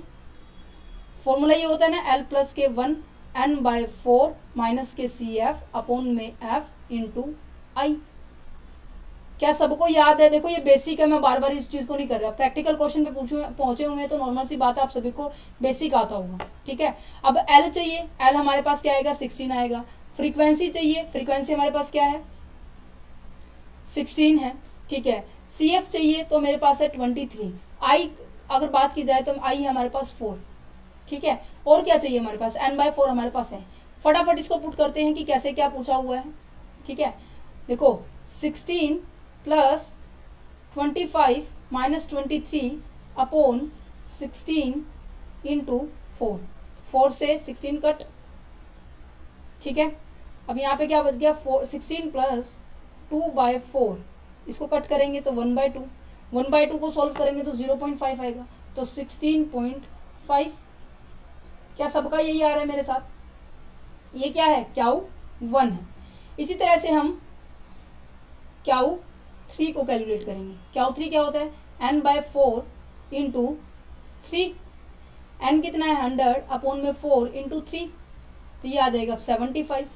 फॉर्मूला ये होता है ना L प्लस के 1 n/4 माइनस के CF अपॉन में F इंटू आई। क्या सबको याद है? देखो ये बेसिक है, मैं बार बार इस चीज को नहीं कर रहा। प्रैक्टिकल क्वेश्चन पे पहुंचे हुए हैं तो नॉर्मल सी बात है, आप सभी को बेसिक आता होगा। ठीक है, अब L चाहिए, L हमारे पास क्या आएगा 16 आएगा। फ्रीक्वेंसी चाहिए, फ्रीक्वेंसी हमारे पास क्या है 16 है। ठीक है, CF चाहिए तो मेरे पास है 23। आई अगर बात की जाए तो आई है हमारे पास 4। ठीक है, और क्या चाहिए हमारे पास, n/4 हमारे पास है। फटाफट इसको पुट करते हैं कि कैसे क्या पूछा हुआ है। ठीक है, देखो 16 प्लस 25 माइनस 23 अपॉन 16 इंटू 4, 4 से 16 कट। ठीक है, अब यहाँ पे क्या बच गया 16 प्लस 2/4, इसको कट करेंगे तो 1/2, 1/2 को सॉल्व करेंगे तो 0.5 आएगा, तो 16.5। क्या सबका यही आ रहा है मेरे साथ? ये क्या है, Q1 है। इसी तरह से हम Q3 को कैलकुलेट करेंगे। Q3 क्या होता है, n/4 इंटू 3। n कितना है 100 अपॉन में 4 इंटू 3, तो ये आ जाएगा 75।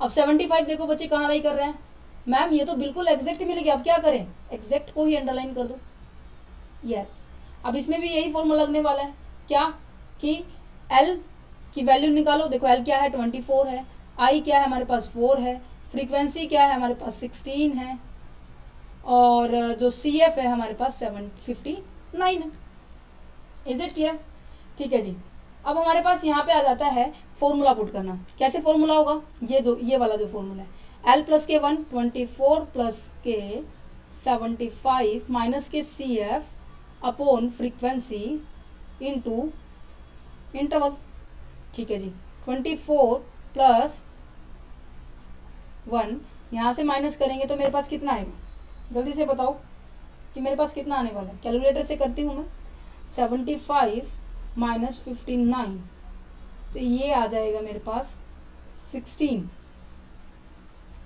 अब 75 देखो बच्चे कहाँ लाई कर रहे हैं, मैम ये तो बिल्कुल एग्जैक्ट मिल गया। अब क्या करें, एग्जैक्ट को ही अंडरलाइन कर दो। यस, अब इसमें भी यही फॉर्मूला लगने वाला है, क्या कि L की वैल्यू निकालो। देखो L क्या है 24 है, I क्या है हमारे पास 4 है, फ्रीक्वेंसी क्या है हमारे पास 16 है, और जो CF है हमारे पास 759 है। Is it clear? ठीक है जी। अब हमारे पास यहाँ पे आ जाता है फॉर्मूला पुट करना। कैसे फॉर्मूला होगा, ये वाला जो फॉर्मूला है, L प्लस के 1 24 प्लस के 75 माइनस के CF upon frequency into interval. ठीक है जी, 24 प्लस 1 यहाँ से माइनस करेंगे तो मेरे पास कितना आएगा, जल्दी से बताओ कि मेरे पास कितना आने वाला है। कैलकुलेटर से करती हूँ मैं, 75 माइनस 59, तो ये आ जाएगा मेरे पास 16।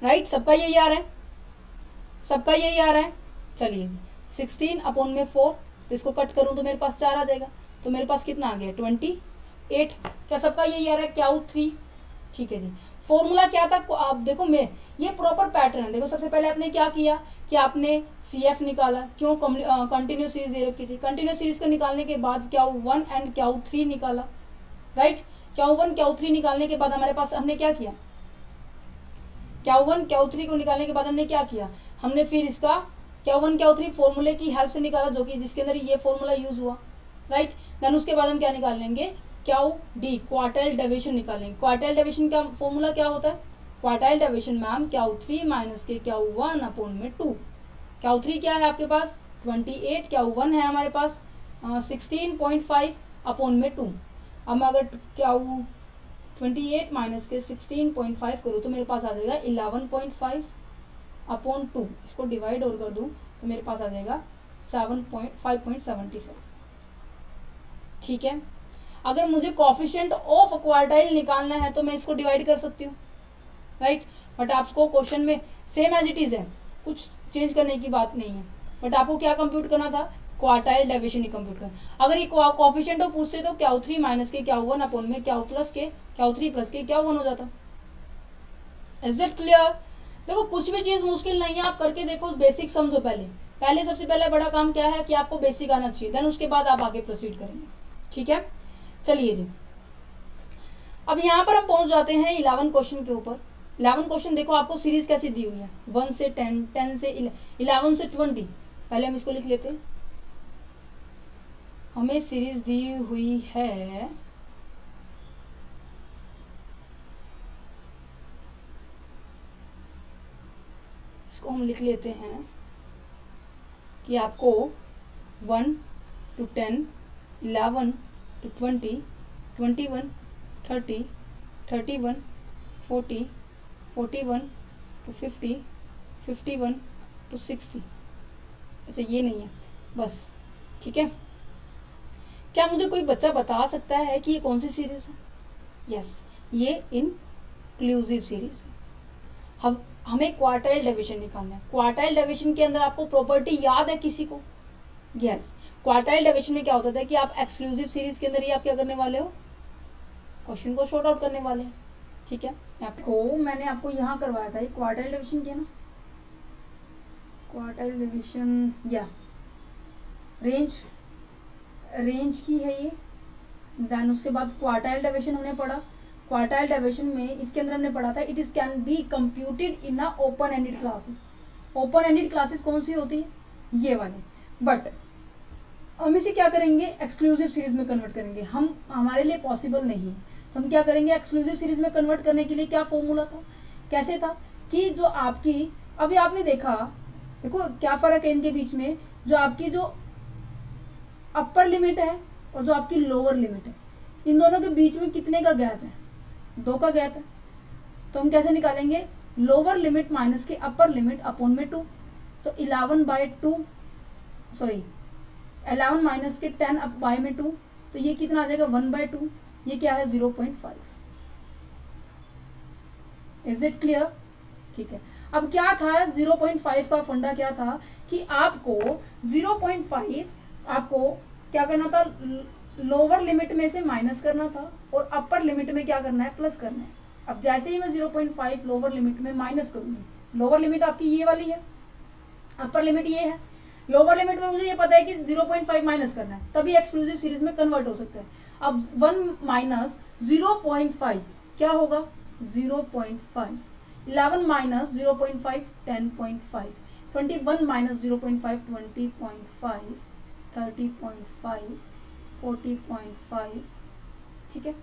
राइट, सबका यही आ रहा है, सबका यही आ रहा है। चलिए जी, 16 अपॉन में 4, तो इसको कट करूँ तो मेरे पास 4 आ जाएगा, तो मेरे पास कितना आ गया 28। क्या सबका यही आ रहा है, Q3? ठीक है जी। फॉर्मूला क्या था, आप देखो मैं ये प्रॉपर पैटर्न है। देखो सबसे पहले आपने क्या किया कि आपने CF निकाला, क्यों, कंटिन्यूस सीरीज दे रखी थी। कंटिन्यूस सीरीज को निकालने के बाद Q1 एंड Q3 निकाला। राइट, Q1 Q3 निकालने के बाद हमारे पास हमने क्या किया, Q1 Q3 को निकालने के बाद हमने क्या किया, हमने फिर इसका Q1 Q3 फॉर्मूले की हेल्प से निकाला, जो कि जिसके अंदर ये फॉर्मूला यूज हुआ। राइट, देन उसके बाद हम क्या निकाल लेंगे, QD क्वार्टाइल डेविएशन निकालेंगे। क्वार्टाइल डेविएशन का फॉर्मूला क्या होता है, quartile deviation ma'am Q3 minus के Q1 अपॉन में 2। Q3 क्या है आपके पास 28, Q1 है हमारे पास 16.5 अपॉन में 2। अब अगर Q28 माइनस के 16.5 करूँ तो मेरे पास आ जाएगा 11.5 अपॉन 2। इसको डिवाइड और कर दूँ तो मेरे पास आ जाएगा 5.75। ठीक है, अगर मुझे कोफिशिएंट ऑफ क्वार्टाइल निकालना है तो मैं इसको डिवाइड कर सकती हूँ। राइट, बट आपको क्वेश्चन में सेम एज इट इज है, कुछ चेंज करने की बात नहीं है, बट आपको क्या कंप्यूट करना था, क्वार्टाइल डेविएशन ही कंप्यूट करना। अगर ये कोफिशिएंट ऑफ पूछते तो Q3 माइनस के Q1 अपॉन में Q3 प्लस के Q1 हो जाता। Is it clear? देखो कुछ भी चीज मुश्किल नहीं है, आप करके देखो, बेसिक समझो। पहले सबसे पहले बड़ा काम क्या है कि आपको बेसिक आना चाहिए, देन उसके बाद आप आगे प्रोसीड करेंगे। ठीक है, चलिए जी। अब यहाँ पर हम पहुंच जाते हैं 11 क्वेश्चन के ऊपर। 11 क्वेश्चन देखो आपको सीरीज कैसी दी हुई है, 1 से 10, 10 से 11 से 20। पहले हम इसको लिख लेते हैं। हमें सीरीज दी हुई है 1 इसको हम लिख लेते हैं कि आपको 1 to 10, 11 to 20, 21, 30, 31, 40, 41 to 50, 51 to 60। अच्छा ये नहीं है बस, ठीक है। क्या मुझे कोई बच्चा बता सकता है कि ये कौन सी सीरीज है? यस, ये इंक्लूसिव सीरीज है। हमें क्वार्टाइल डिवीजन निकालना है। क्वार्टाइल डिवीजन के अंदर आपको प्रॉपर्टी याद है किसी को? यस, क्वार्टाइल डिवीजन में क्या होता था कि आप एक्सक्लूसिव सीरीज के अंदर ही आप क्या करने वाले हो, क्वेश्चन को शॉर्ट आउट करने वाले हैं, ठीक है। मैंने आपको यहाँ करवाया था, ये क्वार्टाइल डिवीजन किया ना, क्वार्टाइल डिवीजन या रेंज की है ये। देन उसके बाद क्वार्टाइल डिवीजन हमने पढ़ा। क्वार्टाइल डिवीजन में इसके अंदर हमने पढ़ा था it is can be computed in a open ended classes. Open ended classes कौन सी होती है? ये वाली। बट हम इसे क्या करेंगे, एक्सक्लूसिव सीरीज में कन्वर्ट करेंगे। हमारे लिए पॉसिबल नहीं है, तो हम क्या करेंगे, एक्सक्लूसिव सीरीज में कन्वर्ट करने के लिए क्या फॉर्मूला था, कैसे था कि जो आपकी, अभी आपने देखा, देखो क्या फर्क है इनके बीच में, जो आपकी जो अपर लिमिट है और जो आपकी लोअर लिमिट है, इन दोनों के बीच में कितने का गैप है? 2 का गैप है। तो हम कैसे निकालेंगे, लोअर लिमिट माइनस के अपर लिमिट अपॉन में 2। तो 11 माइनस के 10 अप बाय में 2, तो ये कितना आ जाएगा 1/2। ये क्या है 0.5। Is it clear? ठीक है। अब क्या था 0.5 का फंडा क्या था कि आपको 0.5 आपको क्या करना था, लोअर लिमिट में से माइनस करना था और अपर लिमिट में क्या करना है, प्लस करना है। अब जैसे ही मैं 0.5 लोअर लिमिट में माइनस करूंगी, लोअर लिमिट आपकी ये वाली है, अपर लिमिट ये है। लोअर लिमिट में मुझे ये पता है कि 0.5 माइनस करना है, तभी एक्सक्लूसिव सीरीज में कन्वर्ट हो सकता है। अब 1 माइनस 0.5 क्या होगा 0.5, 11 माइनस 0.5 10.5, 21 माइनस 0.5 20.5, 30.5, 40.5, ठीक है।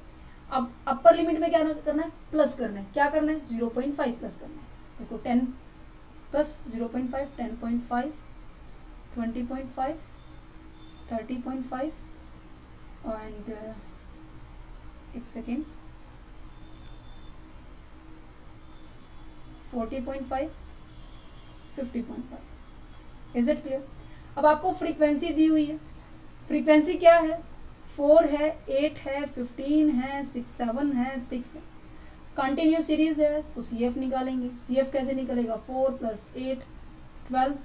अब अपर लिमिट में क्या करना है, प्लस करना है। क्या करना है 0.5 प्लस करना है। देखो 10 प्लस 0.5 10.5, 20.5, 30.5 एंड एक सेकेंड 40.5, 50.5। Is it clear? अब आपको फ्रीक्वेंसी दी हुई है। फ्रीक्वेंसी क्या है, 4 है, 8 है, 15 है, 6 7 है, 6 है। कंटिन्यूस सीरीज है तो CF निकालेंगे। CF कैसे निकलेगा, 4 प्लस 8 12,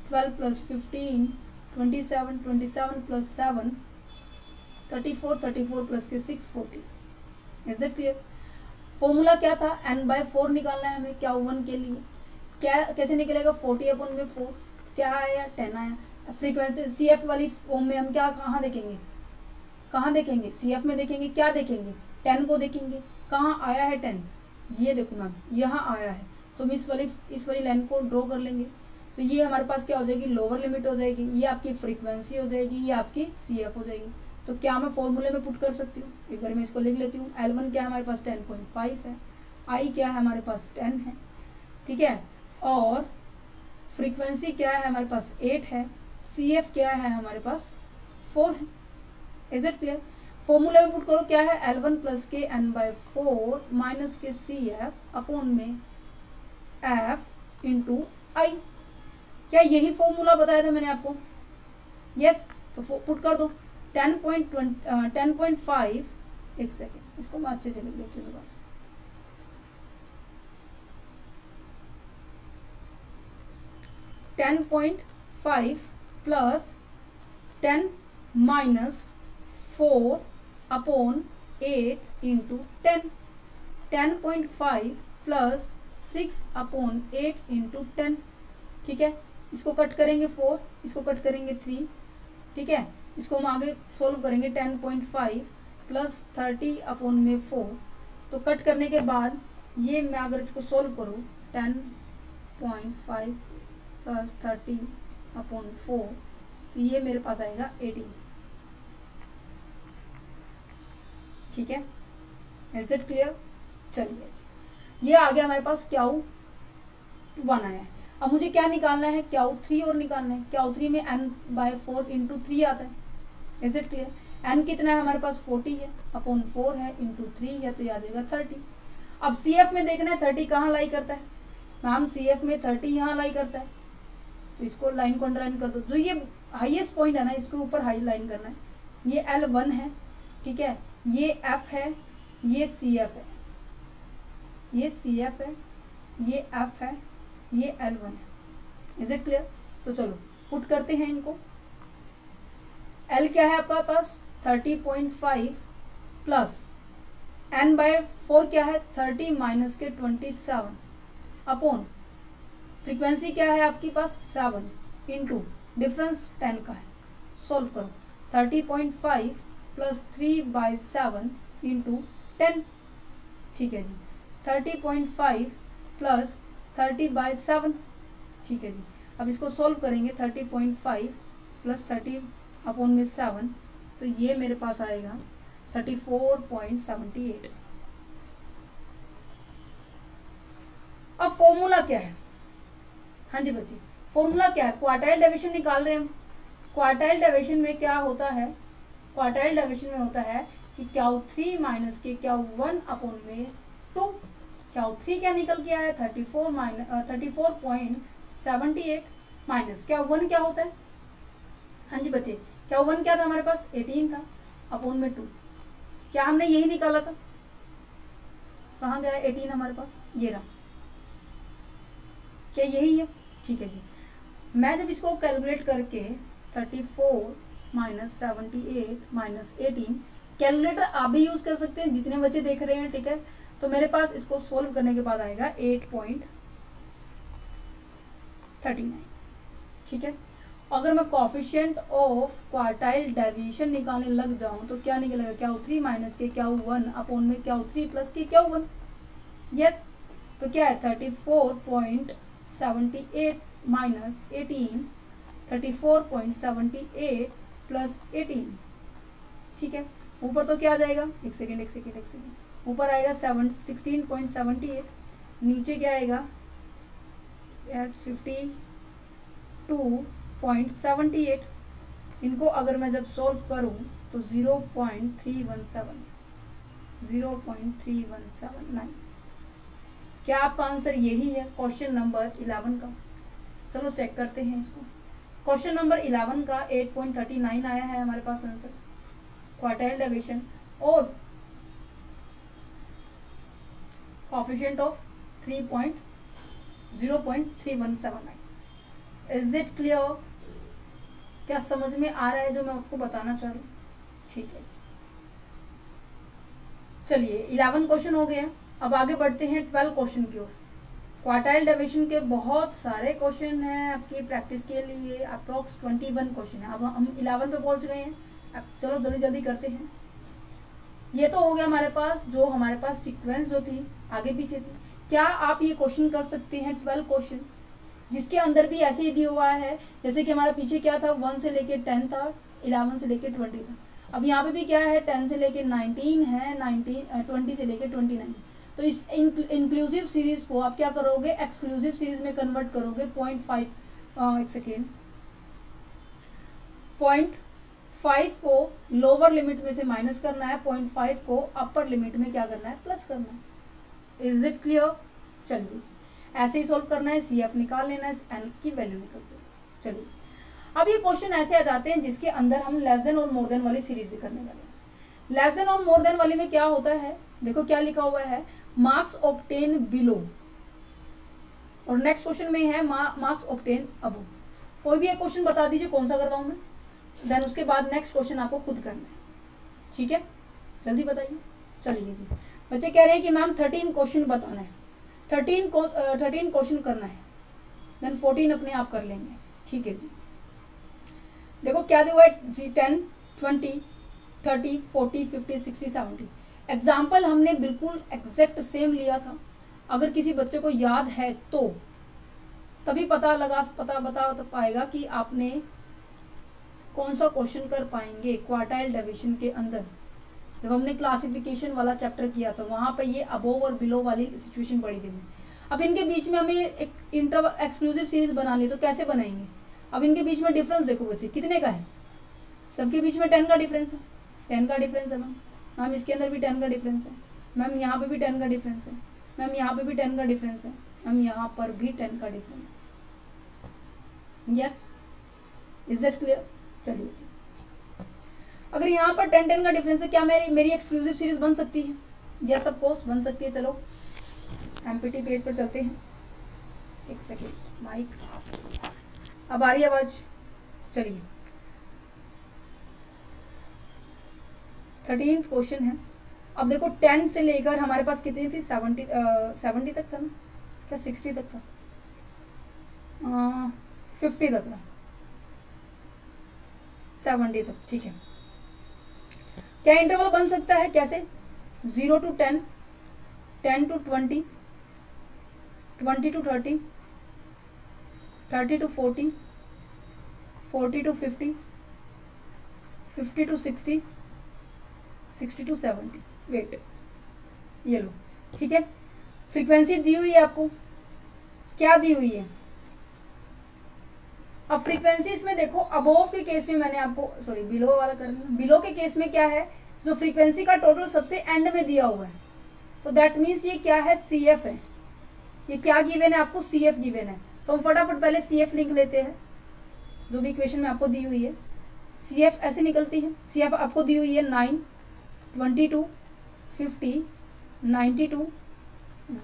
12 प्लस 15 27, 27 प्लस 7 34, 34 प्लस के 6 40। Is it clear? फॉर्मूला क्या था, n/4 निकालना है हमें क्या 1 के लिए। क्या कैसे निकलेगा 40/4, क्या आया 10 आया। फ्रीक्वेंसी CF वाली फॉर्म में हम क्या कहाँ देखेंगे, CF में देखेंगे, क्या देखेंगे 10 को देखेंगे। कहाँ आया है 10, ये देखो मैम यहाँ आया है, तो हम इस वाली लाइन को ड्रॉ कर लेंगे। तो ये हमारे पास क्या हो जाएगी, लोअर लिमिट हो जाएगी, ये आपकी फ्रीक्वेंसी हो जाएगी, ये आपकी CF हो जाएगी। तो क्या मैं फॉर्मूले में पुट कर सकती हूँ, एक बार मैं इसको लिख लेती हूँ। L1 क्या है हमारे पास 10.5 है, I क्या है हमारे पास 10 है, ठीक है, और फ्रीक्वेंसी क्या है हमारे पास 8 है, CF क्या है हमारे पास 4 है। Is it clear? फॉर्मूला में पुट करो, क्या है L1 प्लस के n/4 माइनस के CF अपॉन में F इंटू आई। क्या यही फॉर्मूला बताया था मैंने आपको? यस। तो पुट कर दो 10.5, एक सेकेंड इसको मैं अच्छे से लिख लेती हूँ दोबारा से। 10.5 plus 10 minus 4 upon 8 into 10, 10.5 plus 6 upon 8 into 10, ठीक है। इसको कट करेंगे 4, इसको कट करेंगे 3, ठीक है। इसको हम आगे सोल्व करेंगे 10.5 प्लस 30 अपॉन में 4, तो कट करने के बाद ये मैं अगर इसको सोल्व करूँ 10.5 प्लस 30 अपॉन 4, तो ये मेरे पास आएगा 18, ठीक है। Is it clear? चलिए जी, ये आ गया हमारे पास क्या 1 आया है। अब मुझे क्या निकालना है, Q3 और निकालना है। Q3 में n/4 इंटू 3 आता है। Is it clear? n कितना है हमारे पास 40 है, अपॉन 4 है, इंटू 3 है, तो याद रहेगा 30। अब CF में देखना है 30 कहाँ लाई करता है मैम, CF में 30 यहाँ लाई करता है, तो इसको लाइन को अंडरलाइन कर दो। जो ये हाईएस्ट पॉइंट है ना, इसके ऊपर हाई लाइन करना है। ये L1 है, ठीक है, ये F है, ये CF है, ये CF है, ये F है, ये L1 है। Is it clear? तो चलो पुट करते हैं इनको। L क्या है आपका पास 30.5 प्लस n/4 क्या है 30 माइनस के 27 अपॉन फ्रीक्वेंसी क्या है आपके पास 7 इंटू डिफरेंस 10 का है। सॉल्व करो 30.5 प्लस 3/7 इंटू 10, ठीक है जी। 30.5 प्लस 30/7, ठीक है जी। अब इसको सॉल्व करेंगे 30.5 प्लस 30 अपॉन में 7, तो ये मेरे पास आएगा 34.78। अब फॉर्मूला क्या है, हाँ जी बच्चे, फॉर्मूला क्या है, क्वार्टाइल डेविएशन निकाल रहे हैं हम। क्वार्टाइल डेविएशन में क्या होता है, क्वार्टाइल डेविएशन में होता है कि Q3 माइनस के Q1 अपॉन में 2। Q3 क्या निकल के आया 34.78 माइनस Q1 क्या होता है, हाँ जी बच्चे, Q1 क्या था हमारे पास 18 था, अपॉन में 2। क्या हमने यही निकाला था, कहाँ गया 18 हमारे पास, ये रहा, क्या यही है, ठीक है जी। मैं जब इसको कैलकुलेट करके 34 माइनस 78 माइनस 18, कैलकुलेटर आप भी यूज कर सकते हैं जितने बच्चे देख रहे हैं, ठीक है। तो मेरे पास इसको सोल्व करने के बाद आएगा 8.39, ठीक है। अगर मैं कोफिशिएंट ऑफ क्वार्टाइल डेविएशन निकालने लग जाऊं तो क्या निकलेगा, Q3 माइनस के Q1 अपॉन में Q3 प्लस के Q1, यस। तो क्या है 34.78 माइनस 18, 34.78 प्लस 18, ठीक है। ऊपर तो क्या आ जाएगा, एक सेकेंड, ऊपर आएगा 16.78, नीचे क्या आएगा, यस 52.78। इनको अगर मैं जब सॉल्व करूं तो 0.317, क्या आपका आंसर यही है क्वेश्चन नंबर 11 का? चलो चेक करते हैं इसको। क्वेश्चन नंबर 11 का 8.39 आया है हमारे पास आंसर, क्वार्टाइल डेविएशन और coefficient of 0.3179। Is it clear? क्या समझ में आ रहा है जो मैं आपको बताना चाह रही हूँ? ठीक है, चलिए 11 क्वेश्चन हो गए। अब आगे बढ़ते हैं 12 क्वेश्चन की ओर। क्वार्टाइल डेविएशन के बहुत सारे क्वेश्चन हैं आपकी प्रैक्टिस के लिए, अप्रॉक्स 21 क्वेश्चन है। अब हम 11 पे पहुंच गए हैं। अब चलो जल्दी जल्दी करते हैं। ये तो हो गया हमारे पास, जो हमारे पास सीक्वेंस जो थी आगे पीछे थी। क्या आप ये क्वेश्चन कर सकते हैं 12 क्वेश्चन जिसके अंदर भी ऐसे ही दिया हुआ है, जैसे कि हमारा पीछे क्या था 1 से लेके 10 था, 11 से लेके 20 था। अब यहाँ पे भी क्या है 10 से लेके 19 है, 20 से लेके 29। तो इस इंक्लूसिव सीरीज को आप क्या करोगे, एक्सक्लूसिव सीरीज में कन्वर्ट करोगे। 0.5 को लोअर लिमिट में से माइनस करना है, 0.5 को अपर लिमिट में क्या करना है, प्लस करना है। Is it clear? चलिए ऐसे ही सॉल्व करना है, CF निकाल लेना है, n की वैल्यू निकल जाएगी। चलिए अब ये क्वेश्चन ऐसे आ जाते हैं जिसके अंदर हम लेस देन और मोर देन वाली सीरीज भी करने वाले हैं। लेस देन और मोर देन वाली में क्या होता है, देखो क्या लिखा हुआ है, मार्क्स ऑब्टेन बिलो, और नेक्स्ट क्वेश्चन में है मार्क्स ऑब्टेन अबो। कोई भी एक क्वेश्चन बता दीजिए कौन सा करवाऊं मैं, देन उसके बाद नेक्स्ट क्वेश्चन आपको खुद करना है, ठीक है। जल्दी बताइए। चलिए जी, बच्चे कह रहे हैं कि मैम 13 क्वेश्चन बताना है, 13 क्वेश्चन करना है, देन 14 अपने आप कर लेंगे, ठीक है जी। देखो क्या दिया हुआ है, 10, 20, 30, 40, 50, 60, 70। एग्जाम्पल हमने बिल्कुल एग्जैक्ट सेम लिया था। अगर किसी बच्चे को याद है तो तभी बता पाएगा कि आपने कौन सा क्वेश्चन कर पाएंगे क्वार्टाइल डेविएशन के अंदर। जब हमने क्लासिफिकेशन वाला चैप्टर किया था वहां पर ये अबोव और बिलो वाली सिचुएशन पढ़ी थी। अब इनके बीच में हमें एक इंटरवल एक्सक्लूसिव सीरीज बनानी है, तो कैसे बनाएंगे? अब इनके बीच में डिफरेंस देखो बच्चे, कितने का है? सबके बीच में 10 का डिफरेंस है, 10 का डिफरेंस है मैम। इसके अंदर भी 10 का डिफरेंस है मैम, यहाँ पे भी 10 का डिफरेंस है मैम, यहाँ पे भी 10 का डिफरेंस है मैम, यहाँ पर भी 10 का डिफरेंस है। Yes, is it clear? चलिए, अगर यहाँ पर 10 का डिफरेंस है, क्या मेरी एक्सक्लूसिव सीरीज बन सकती है? यस ऑफ कोर्स बन सकती है। चलो एमपीटी पेज पर चलते हैं। एक सेकेंड, माइक अब आ रही है आवाज? चलिए 13th क्वेश्चन है। अब देखो 10 से लेकर हमारे पास कितनी थी? 70 तक था ना, क्या 60 तक था? 50 तक था, 70 तक, ठीक है। क्या इंटरवल बन सकता है? कैसे? 0 to 10, 10 to 20, 20 to 30, 30 to 40, 40 to 50, 50 to 60, 60 to 70। Wait, ये लो, ठीक है। फ्रीक्वेंसी दी हुई है आपको, क्या दी हुई है? अब फ्रीक्वेंसी इसमें देखो, अबोव के केस में मैंने आपको, सॉरी बिलो वाला करना, बिलो के केस में क्या है, जो फ्रीक्वेंसी का टोटल सबसे एंड में दिया हुआ है, तो दैट मीन्स ये क्या है? CF है। ये क्या गिवन है आपको? CF गिवन है। तो हम फटाफट पहले CF लिख लेते हैं, जो भी इक्वेशन में आपको दी हुई है। CF ऐसे निकलती है, CF आपको दी हुई है 9, 22, 50, 92,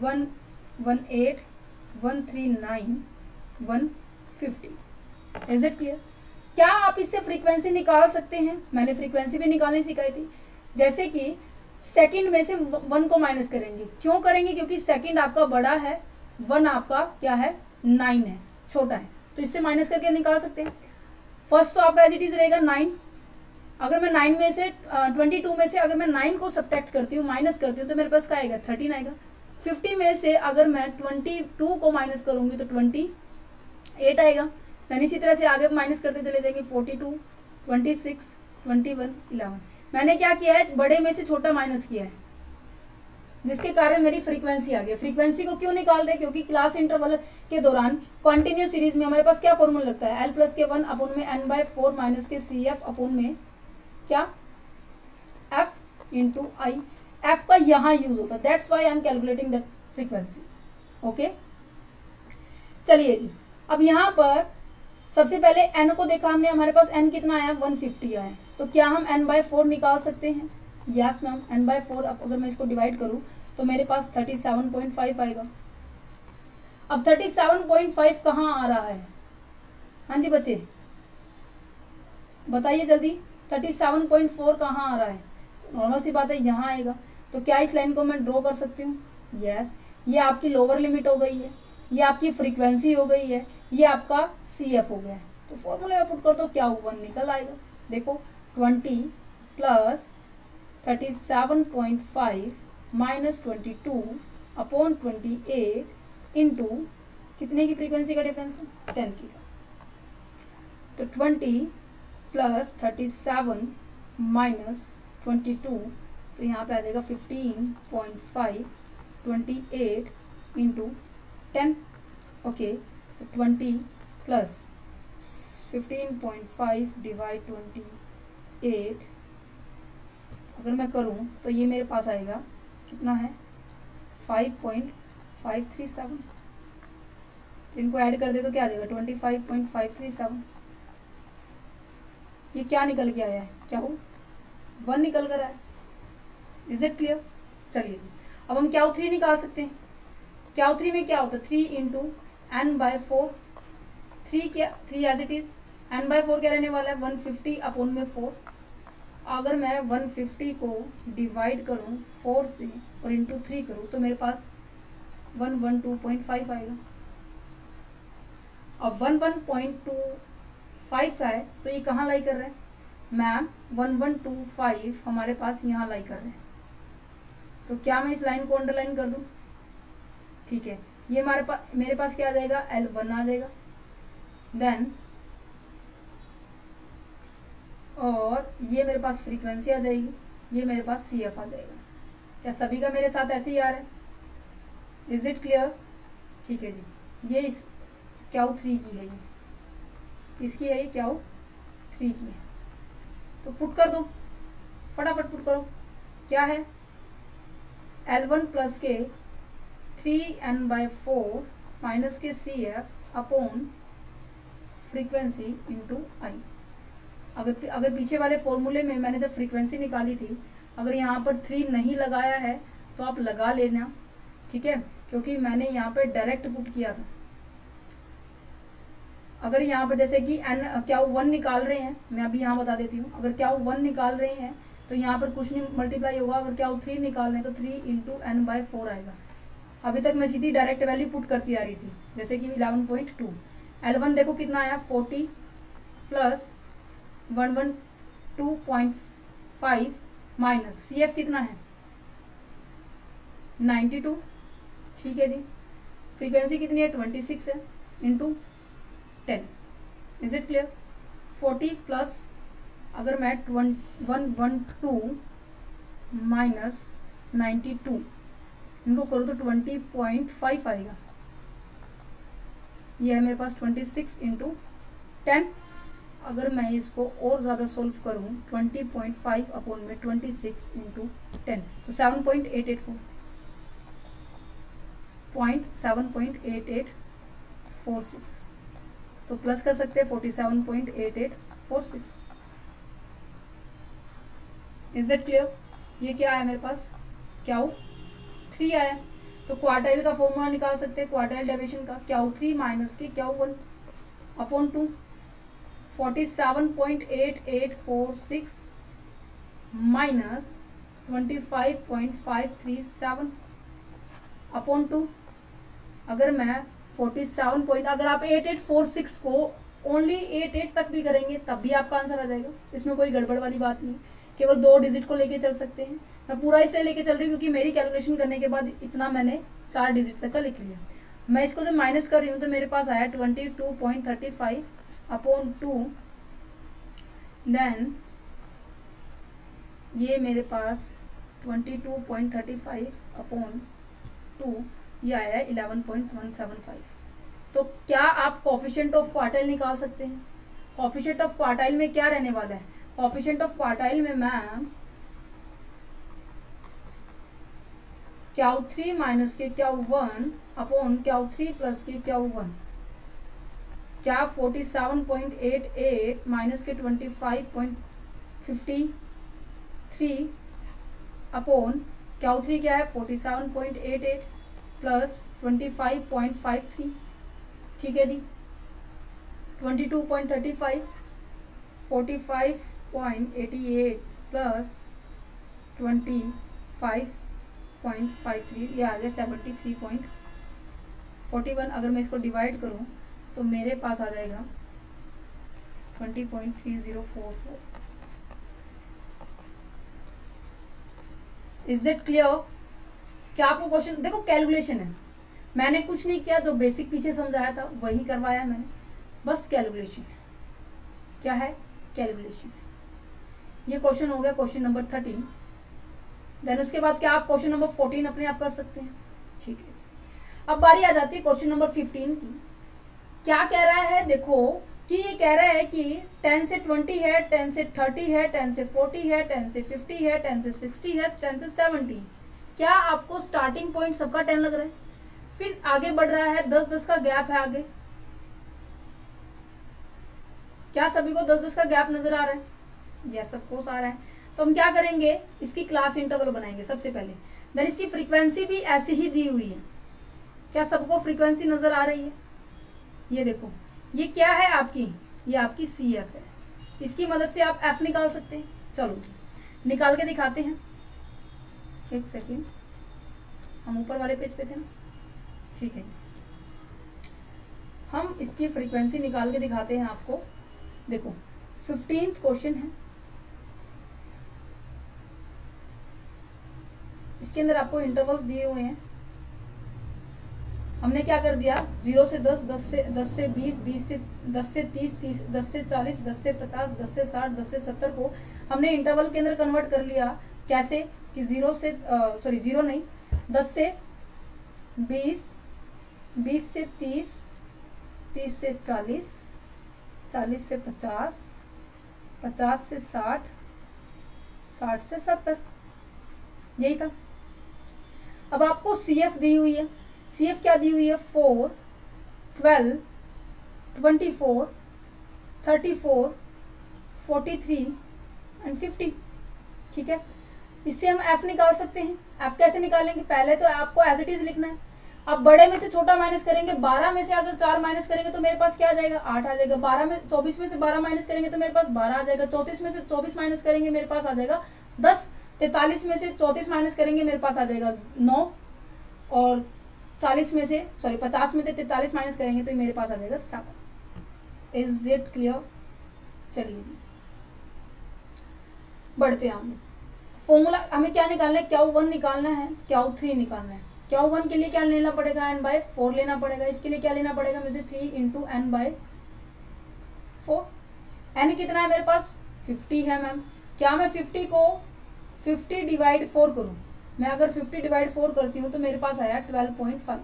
118, 139, 150। Is it clear? क्या आप इससे फ्रीक्वेंसी निकाल सकते हैं? मैंने फ्रीक्वेंसी भी निकालनी सिखाई थी। जैसे कि सेकंड में से 1 को माइनस करेंगे। क्यों करेंगे? क्योंकि सेकंड आपका बड़ा है, 1 आपका क्या है? 9 है, छोटा है, तो इससे माइनस करके निकाल सकते हैं। फर्स्ट तो आपका एज इट इज रहेगा 9। अगर मैं 9 में से 22 में से अगर मैं 9 को सब्ट्रैक्ट करती हूँ, माइनस करती हूँ, तो मेरे पास क्या आएगा? 13 आएगा। 50 में से अगर मैं 22 को माइनस करूंगी तो 28 आएगा। यानी इसी तरह से आगे माइनस करते चले जाएंगे, 42, 26, 21, 11। मैंने क्या किया है? बड़े में से छोटा माइनस किया है, जिसके कारण मेरी फ्रीक्वेंसी आ गई। फ्रीक्वेंसी को क्यों निकाल रहे हैं? क्योंकि क्लास इंटरवल के दौरान कंटिन्यूस सीरीज में हमारे पास क्या फॉर्मूला लगता है? L+K1 अपोन में n/4 माइनस के CF अपोन में क्या? F into I। F का यहाँ यूज होता है, that's why I am calculating that frequency. Okay, चलिए जी, अब यहाँ पर सबसे पहले n को देखा हमने, हमारे पास n कितना आया? 150 आया। तो क्या हम n/4 निकाल सकते हैं? यस मैम, n/4 अगर मैं इसको डिवाइड करूं तो मेरे पास 37.5 आएगा। अब 37.5 कहाँ आ रहा है? हाँ जी बच्चे बताइए जल्दी, 37.4 कहाँ आ रहा है? तो नॉर्मल सी बात है, यहाँ आएगा। तो क्या इस लाइन को मैं ड्रॉ कर सकती हूँ? यस, ये आपकी लोअर लिमिट हो गई है, ये आपकी फ्रीक्वेंसी हो गई है, ये आपका CF हो गया है। तो फॉर्मूले में पुट कर दो, क्या 1 निकल आएगा। देखो 20 प्लस 37.5 माइनस 22 अपॉन 28 इंटू कितने की फ्रीक्वेंसी का डिफरेंस है? 10 की का। तो 20 प्लस 37 माइनस 22, तो यहाँ पे आ जाएगा 15.5, 28 इंटू 10। ओके, तो 20 प्लस 15.5 डिवाइड 28 अगर मैं करूं तो ये मेरे पास आएगा कितना है? 5.537। तो इनको ऐड कर दे तो क्या आ जाएगा? 25.537। ये क्या निकल के आया है? क्या हो? 1 निकल कर आया। Is it clear? चलिए जी, अब हम क्या 3 निकाल सकते हैं। क्या 3 में क्या होता है? 3 इंटू n/4। 3 क्या? 3 एज इट इज। n/4 क्या रहने वाला है? 150 अपॉन में 4। अगर मैं 150 को डिवाइड करूं 4 से और इंटू 3 करूं तो मेरे पास 112.5 आएगा। अब 11.25 है तो ये कहाँ लाई कर रहा है मैम? 1125 हमारे पास यहाँ लाई कर रहे हैं। तो क्या मैं इस लाइन को अंडरलाइन कर दूं? ठीक है, ये मेरे पास क्या आ जाएगा? L1 आ जाएगा। देन और ये मेरे पास फ्रीक्वेंसी आ जाएगी, ये मेरे पास CF आ जाएगा। क्या सभी का मेरे साथ ऐसे ही आ रहा है? Is it clear? ठीक है जी, ये इस Q3 की है, ये किसकी है, ये Q3 की है। तो पुट कर दो, फटाफट पुट करो। क्या है, L1 प्लस के 3n/4 माइनस के CF अपॉन फ्रीक्वेंसी इंटू आई। अगर पीछे वाले फॉर्मूले में मैंने जब फ्रीक्वेंसी निकाली थी, अगर यहाँ पर 3 नहीं लगाया है तो आप लगा लेना, ठीक है, क्योंकि मैंने यहाँ पे डायरेक्ट पुट किया था। अगर यहाँ पर जैसे कि Q1 निकाल रहे हैं, मैं अभी यहाँ बता देती हूँ, अगर Q1 निकाल रहे हैं तो यहाँ पर कुछ नहीं मल्टीप्लाई होगा, अगर Q3 निकाल रहे हैं तो 3 इंटू n/4 आएगा। अभी तक मैं सीधी डायरेक्ट वैल्यू पुट करती आ रही थी, जैसे कि 11.2। L1 देखो कितना आया, 40 प्लस 112.5 माइनस CF कितना है, 92, ठीक है जी। फ्रीक्वेंसी कितनी है, 26 है, into 10। Is it clear. 40 plus अगर मैं 112 माइनस 92 इनको करूँ तो 20.5 आएगा। ये है मेरे पास 26 इंटू 10। अगर मैं इसको और ज़्यादा सोल्व करूँ 20.5 अपॉन में 26 इंटू 10 तो 7.8846 तो प्लस कर सकते हैं 47.8846। Is it clear. ये क्या आया मेरे पास, Q3 आया। तो क्वार्टाइल का फॉर्मूला निकाल सकते हैं, क्वार्टाइल डेविएशन का, Q3 माइनस के Q1 अपॉन 2, 47.8846 माइनस 25.537 अपॉन 2। अगर मैं 47 पॉइंट, अगर आप 8846 को ओनली 88 तक भी करेंगे तब भी आपका आंसर आ जाएगा, इसमें कोई गड़बड़ वाली बात नहीं। केवल 2 डिजिट को लेके चल सकते हैं। मैं पूरा इसलिए लेके चल रही हूँ क्योंकि मेरी कैलकुलेशन करने के बाद इतना मैंने 4 डिजिट तक का लिख लिया। मैं इसको जब माइनस कर रही हूँ तो मेरे पास आया 22.35 अपॉन 2, देन ये मेरे पास 22.35 अपॉन 2, ये आया 11.175। तो क्या आप कोफिशिएंट ऑफ क्वार्टाइल निकाल सकते हैं। कोफिशिएंट ऑफ क्वार्टाइल में क्या रहने वाला है, कोफिशिएंट ऑफ क्वार्टाइल में मैम Q3 माइनस के Q1 अपॉन Q3 प्लस के Q1, क्या 47.88 माइनस के 25.53 अपॉन Q3 क्या है 47.88 प्लस 25.53, ठीक है जी। 22.35 45.88 प्लस 25.53, ये आ गया 73.41। अगर मैं इसको डिवाइड करूं तो मेरे पास आ जाएगा 20.3044। Is it clear. क्या आपको क्वेश्चन, देखो कैलकुलेशन है, मैंने कुछ नहीं किया, जो बेसिक पीछे समझाया था वही करवाया मैंने, बस कैलकुलेशन है। क्या है, कैलकुलेशन है। ये क्वेश्चन हो गया क्वेश्चन नंबर 13। देन उसके बाद क्या आप क्वेश्चन नंबर 14 अपने आप कर सकते हैं, ठीक है। अब बारी आ जाती है क्वेश्चन नंबर 15 की। क्या कह रहा है, देखो कि ये कह रहा है कि 10 से 20 है, 10 से 30 है, 10 से 40 है, 10 से 50 है, 10 से 60 है, 10 से 70। क्या आपको स्टार्टिंग पॉइंट सबका 10 लग रहा है, फिर आगे बढ़ रहा है, 10-10 का गैप है आगे। क्या सभी को 10-10 का गैप नजर आ रहा है, यस ऑफ कोर्स आ रहा है। तो हम क्या करेंगे, इसकी क्लास इंटरवल बनाएंगे सबसे पहले। देन इसकी फ्रीक्वेंसी भी ऐसी ही दी हुई है। क्या सबको फ्रीक्वेंसी नजर आ रही है, ये देखो, ये क्या है आपकी, ये आपकी CF है। इसकी मदद से आप F निकाल सकते हैं। चलो निकाल के दिखाते हैं, एक सेकेंड, हम ऊपर वाले पेज पे थे ना, ठीक है। हम इसकी फ्रीक्वेंसी निकाल के दिखाते हैं आपको। देखो 15th क्वेश्चन है, इसके अंदर आपको इंटरवल्स दिए हुए हैं। हमने क्या कर दिया, 0 से 10, 10 से 20, 20 से 10 से 30, 30 10 से 40, 10 से 50, 10 से 60, 10 से 70 को हमने इंटरवल के अंदर कन्वर्ट कर लिया। कैसे कि 0 से 10 से 20, 20 से 30, 30 से 40, 40 से 50, 50 से 60, 60 से 70, यही था। अब आपको CF दी हुई है, CF क्या दी हुई है, 4, 12, 24, 34, 43 एंड 50, ठीक है। इससे हम F निकाल सकते हैं। F कैसे निकालेंगे, पहले तो आपको एज इट इज लिखना है। अब बड़े में से छोटा माइनस करेंगे, 12 में से अगर 4 माइनस करेंगे तो मेरे पास क्या आ जाएगा, 8 आ जाएगा। 24 में से 12 माइनस करेंगे तो मेरे पास 12 आ जाएगा। 34 में से 24 माइनस करेंगे मेरे पास आ जाएगा 10। 43 में से 34 माइनस करेंगे मेरे पास आ जाएगा 9। और 50 में से 43 माइनस करेंगे तो मेरे पास आ जाएगा 7। Is it clear? चलिए जी, बढ़ते हैं आगे। फॉर्मूला हमें क्या निकालना है, Q1 निकालना है, Q3 निकालना है। Q1 के लिए क्या लेना पड़ेगा, n/4 लेना पड़ेगा। इसके लिए क्या लेना पड़ेगा मुझे, 3 × n/4। n कितना है मेरे पास, 50 है मैम। क्या मैं 50 को 50 डिवाइड 4 करूँ, मैं अगर 50 डिवाइड 4 करती हूँ तो मेरे पास आया 12.5।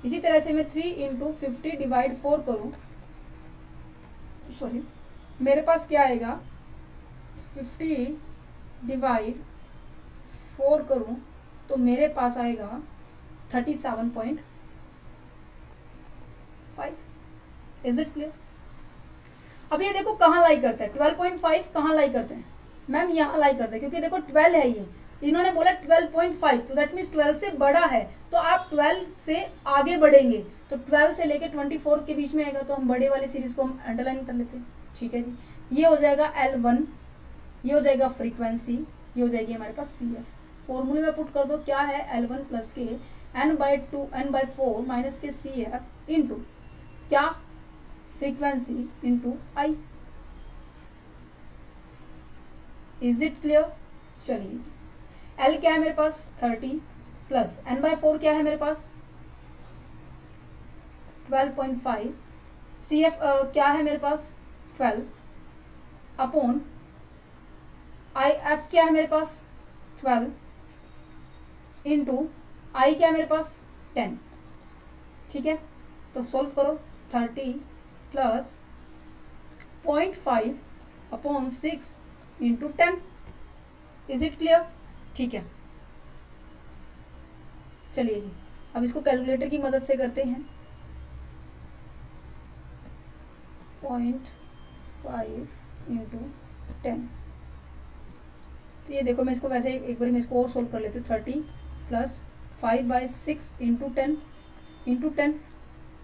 इसी तरह से मैं 3 × 50 डिवाइड 4 करूँ, सॉरी मेरे पास क्या आएगा, 50 डिवाइड 4 करूं तो मेरे पास आएगा 37.5। Is it clear? अब ये देखो कहाँ लाई करता है, 12.5 कहाँ लाई करते हैं मैम, यहाँ लाई करते हैं, क्योंकि देखो 12 है ये, इन्होंने बोला 12.5, तो दैट मीन्स 12 से बड़ा है, तो आप 12 से आगे बढ़ेंगे तो 12 से लेके 24 के बीच में आएगा, तो हम बड़े वाली सीरीज को हम अंडरलाइन कर लेते हैं, ठीक है जी। ये हो जाएगा L1, ये हो जाएगा फ्रीक्वेंसी, ये हो जाएगी हमारे पास CF। फॉर्मूले में पुट कर दो, क्या है, L1 प्लस के n/2 n/4 माइनस के CF इंटू क्या, frequency into I। Is it clear? चलिए जी, L क्या है मेरे पास 30 प्लस n/4 क्या है मेरे पास 12.5, CF क्या है मेरे पास 12 अपॉन IF क्या है मेरे पास 12 इंटू I क्या है मेरे पास 10, ठीक है। तो सॉल्व करो, 30 plus 0.5 upon 6 into 10। Is it clear? ठीक है, चलिए जी, अब इसको कैलकुलेटर की मदद से करते हैं। 0.5 इंटू 10, तो ये देखो मैं इसको वैसे एक बार मैं इसको और सोल्व कर लेती हूँ। 30 प्लस 5/6 इंटू 10 इंटू 10,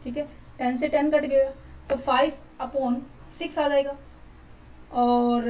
ठीक है। 10 से 10 कट गया तो 5/6 आ जाएगा। और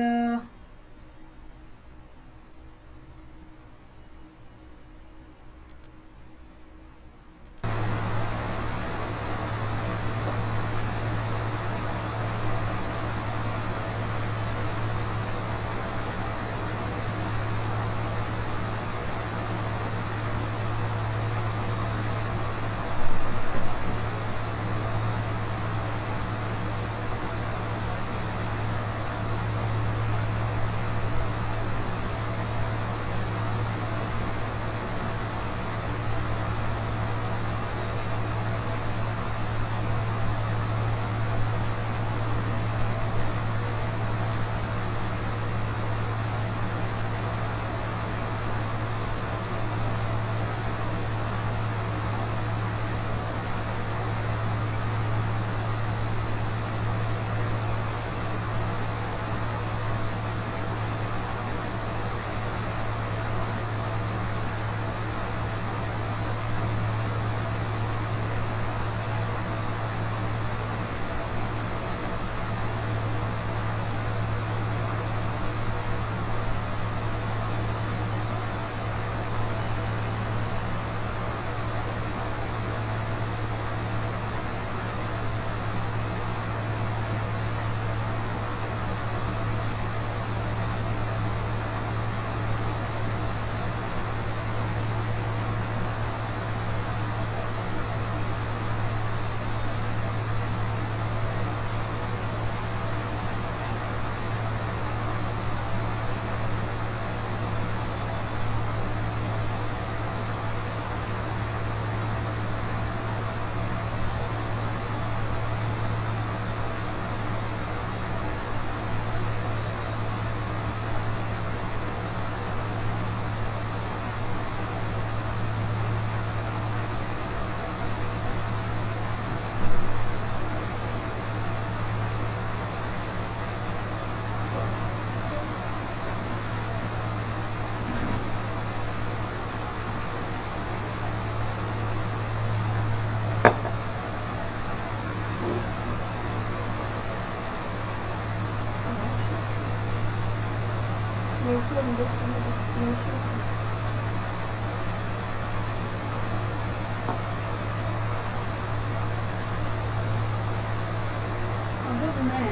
अगर मैं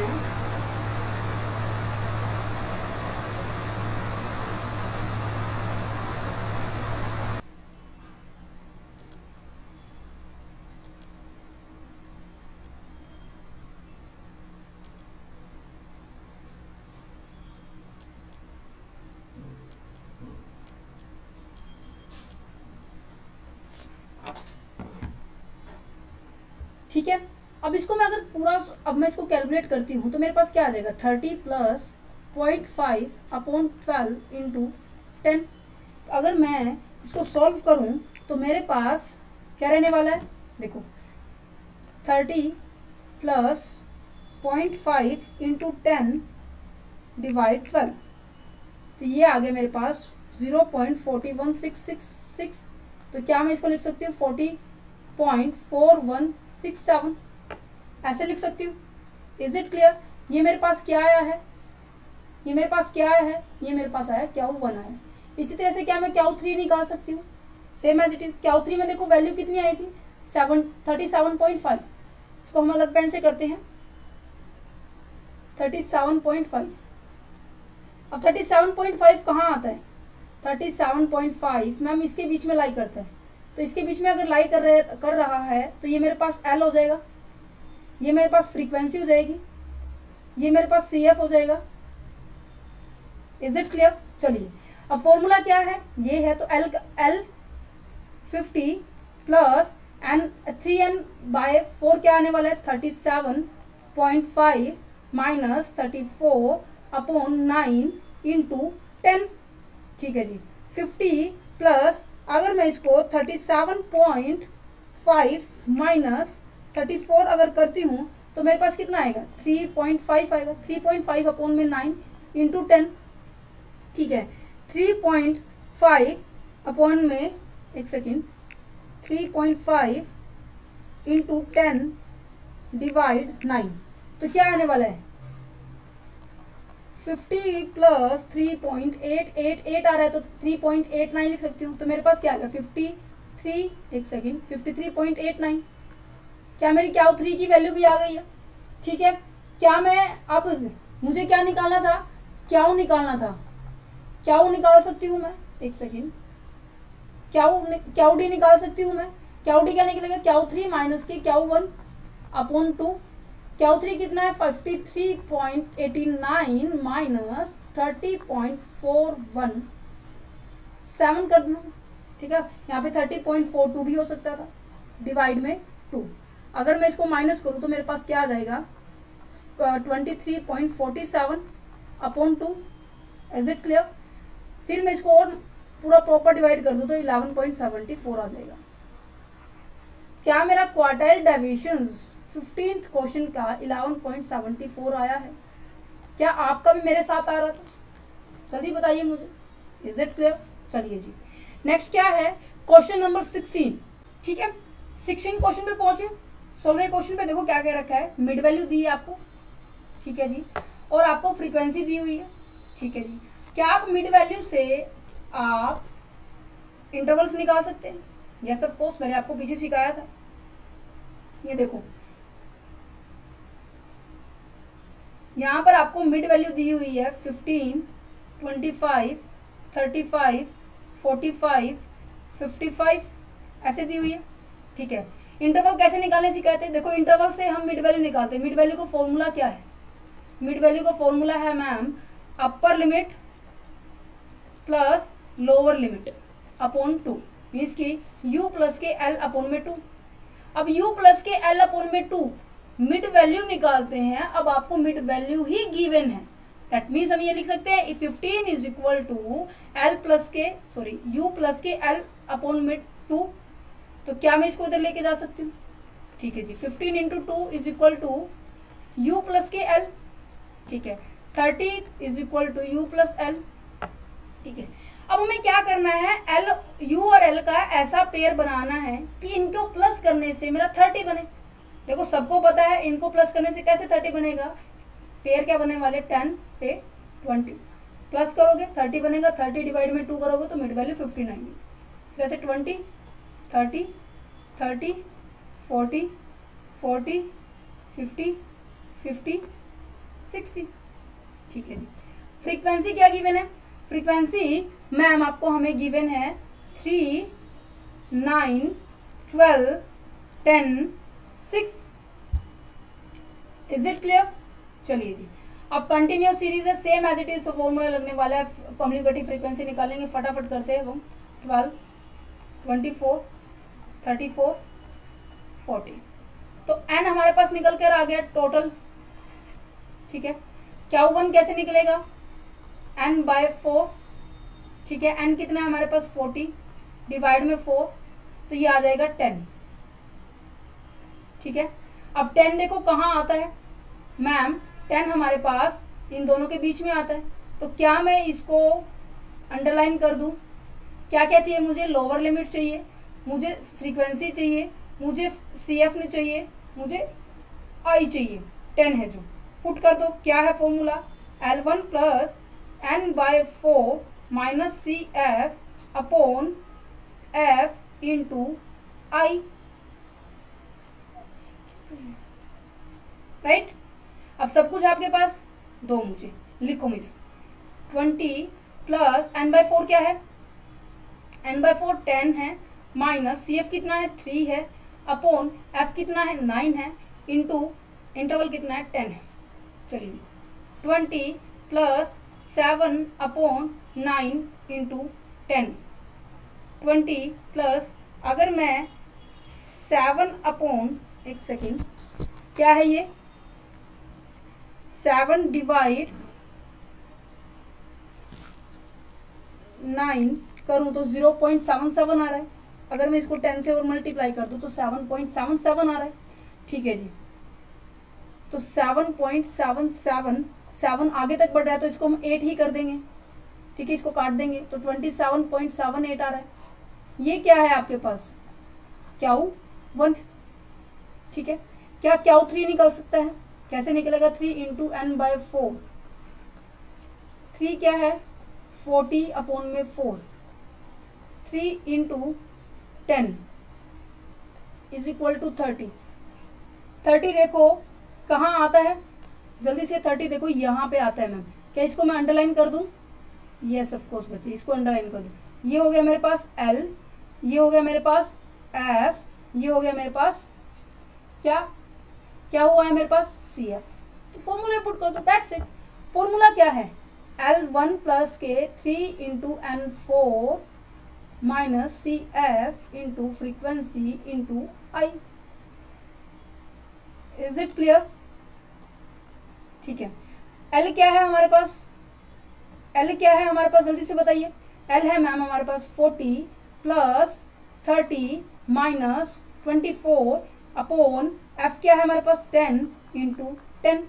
ठीक है, अब इसको मैं अगर पूरा, अब मैं इसको कैलकुलेट करती हूँ तो मेरे पास क्या आ जाएगा 30 प्लस 0.5 अपॉन 12 इंटू 10। अगर मैं इसको सॉल्व करूँ तो मेरे पास क्या रहने वाला है, देखो 30 प्लस 0.5 इंटू 10 डिवाइड 12, तो ये आ गया मेरे पास 0.41666। तो क्या मैं इसको लिख सकती हूँ 40.4167, ऐसे लिख सकती हूँ। Is it clear? ये मेरे पास क्या आया है, ये मेरे पास क्या आया है, ये मेरे पास आया Q1 आया। इसी तरह से क्या मैं Q3 निकाल सकती हूँ, same as it is. Q3 में देखो वैल्यू कितनी आई थी 37.5, इसको हम अलग पेन से करते हैं 37.5। अब 37.5 कहाँ आता है, 37.5 मैम इसके बीच में लाई करता है, तो इसके बीच में अगर लाई कर रहा है तो ये मेरे पास L हो जाएगा, ये मेरे पास फ्रीक्वेंसी हो जाएगी, ये मेरे पास CF हो जाएगा। Is it clear? चलिए अब फॉर्मूला क्या है, ये है तो L 50 प्लस N 3N/4 क्या आने वाला है 37.5 माइनस 34 अपॉन 9 इंटू 10। ठीक है जी, 50 प्लस, अगर मैं इसको 37.5 माइनस 34 अगर करती हूँ तो मेरे पास कितना आएगा 3.5 आएगा, 3.5 अपॉन में 9 इंटू 10। ठीक है, 3.5 अपॉन में, एक सेकेंड, 3.5 इंटू 10 डिवाइड 9, तो क्या आने वाला है 50 प्लस 3.888 आ रहा है, तो 3.89 लिख सकती हूँ। तो मेरे पास क्या आएगा 53, एक सेकेंड, 53.89। क्या मेरी Q3 की वैल्यू भी आ गई है? ठीक है, क्या मैं अब मुझे क्या निकालना था, Q निकालना था, Q निकाल सकती हूँ मैं, एक सेकेंड, QD निकाल सकती हूँ मैं। QD क्या निकलेगा Q3 माइनस के Q1 अपॉन 2। Q3 कितना है 53.89 माइनस 30.417 कर दूँ। ठीक है, यहाँ पे 30.42 भी हो सकता था, डिवाइड में 2। अगर मैं इसको माइनस करूँ तो मेरे पास क्या आ जाएगा 23.47 अपॉन 2। Is it clear? फिर मैं इसको और पूरा प्रॉपर डिवाइड कर दूँ तो 11.74 आ जाएगा। क्या मेरा क्वार्टाइल डेविएशंस 15th क्वेश्चन का 11.74 आया है? क्या आपका भी मेरे साथ आ रहा था? जल्दी बताइए मुझे। Is it clear? चलिए जी, नेक्स्ट क्या है, क्वेश्चन नंबर 16। ठीक है, 16 क्वेश्चन पे पहुंचे। 16वें क्वेश्चन पे देखो क्या क्या रखा है, मिड वैल्यू दी है आपको, ठीक है जी, और आपको फ्रीक्वेंसी दी हुई है। ठीक है जी, क्या आप मिड वैल्यू से आप इंटरवल्स निकाल सकते हैं? यस ऑफ कोर्स, मैंने आपको पीछे सिखाया था। ये देखो यहाँ पर आपको मिड वैल्यू दी हुई है 15, 25, 35, 45, 55 ऐसे दी हुई है। ठीक है, इंटरवल कैसे निकालने सिखाए थे? देखो इंटरवल से हम मिड वैल्यू निकालते हैं। मिड वैल्यू का फॉर्मूला क्या है? मिड वैल्यू का फॉर्मूला है ma'am upper limit plus lower limit upon 2, means की u प्लस के l अपॉन में 2। अब u प्लस के l अपॉन में 2 मिड वैल्यू निकालते हैं। अब आपको मिड वैल्यू ही गिवन है, दैट मीन्स हम ये लिख सकते हैं 15 is equal to l plus के u प्लस के l अपॉन में 2। तो क्या मैं इसको इधर लेके जा सकती हूँ? ठीक है जी, 15 into 2 is equal to u plus के l। ठीक है, 30 is equal to u plus l। ठीक है, अब हमें क्या करना है, l u और l का ऐसा पेयर बनाना है कि इनको प्लस करने से मेरा 30 बने। देखो सबको पता है इनको प्लस करने से कैसे 30 बनेगा, पेयर क्या बनने वाले 10 से 20, प्लस करोगे 30 बनेगा, 30 डिवाइड में 2 करोगे तो मिड वैल्यू 59 है। इस तरह से 20, 30, 30, 40, 40, 50, 50, 60। ठीक है जी। फ्रीक्वेंसी क्या गिवन है? फ्रीक्वेंसी मैम आपको हमें गिवन है 3, 9, 12, 10, 6। Is it clear? चलिए जी, अब कंटिन्यूस सीरीज है, same as it is formula लगने वाला है। कम्युनिकेटिव फ्रीक्वेंसी निकालेंगे, फटाफट करते हैं वो। 12, 24, 34, 40। तो n हमारे पास निकल कर आ गया टोटल। ठीक है, Q1 कैसे निकलेगा? n/4। ठीक है, n कितना है हमारे पास? 40 डिवाइड में 4, तो ये आ जाएगा 10। ठीक है, अब 10 देखो कहाँ आता है मैम? 10 हमारे पास इन दोनों के बीच में आता है। तो क्या मैं इसको अंडरलाइन कर दूं? क्या क्या चाहिए मुझे? लोअर लिमिट चाहिए, मुझे फ्रीक्वेंसी चाहिए, मुझे CF नहीं चाहिए, मुझे I चाहिए। 10 है जो, पुट कर दो। क्या है formula? L1 plus n/4 minus CF upon F into I। Right, अब सब कुछ आपके पास दो, मुझे लिखो मिस। 20 प्लस n/4 क्या है? n/4 10 है, माइनस CF कितना है? 3 है, अपॉन F कितना है? 9 है, इंटू इंटरवल कितना है? 10 है। चलिए 20 प्लस 7 अपॉन 9 इंटू 10। 20 प्लस, अगर मैं 7 अपॉन, एक सेकेंड, क्या है ये? 7 डिवाइड 9 करूं तो 0.77 आ रहा है। अगर मैं इसको 10 से और मल्टीप्लाई कर दूं तो 7.77 आ रहा है। ठीक है जी, तो 7.77, 7 आगे तक बढ़ रहा है तो इसको हम 8 ही कर देंगे। ठीक है, इसको काट देंगे तो 27.78 आ रहा है। ये क्या है आपके पास? Q1। ठीक है, क्या Q3 निकल सकता है? कैसे निकलेगा? 3 इंटू n/4। 3 क्या है? 40 अपॉन में 4। 3 इंटू 10 इज इक्वल टू 30। 30 देखो कहाँ आता है? जल्दी से 30 देखो यहाँ पे आता है मैम। क्या इसको मैं अंडरलाइन कर दूँ? यस ऑफ कोर्स बच्चे, इसको अंडरलाइन कर दूँ। ये हो गया मेरे पास L, ये हो गया मेरे पास F, ये हो गया मेरे पास क्या हुआ है मेरे पास? CF। तो फॉर्मूला पुट कर दो, दैट्स इट। फॉर्मूला क्या है? L1 प्लस के 3 into n4 minus CF into frequency into I। Is it clear? ठीक है, L क्या है हमारे पास? L क्या है हमारे पास? जल्दी से बताइए। L है मैम हमारे पास 40 प्लस 30 माइनस 24 अपॉन F क्या है हमारे पास? 10 इंटू 10।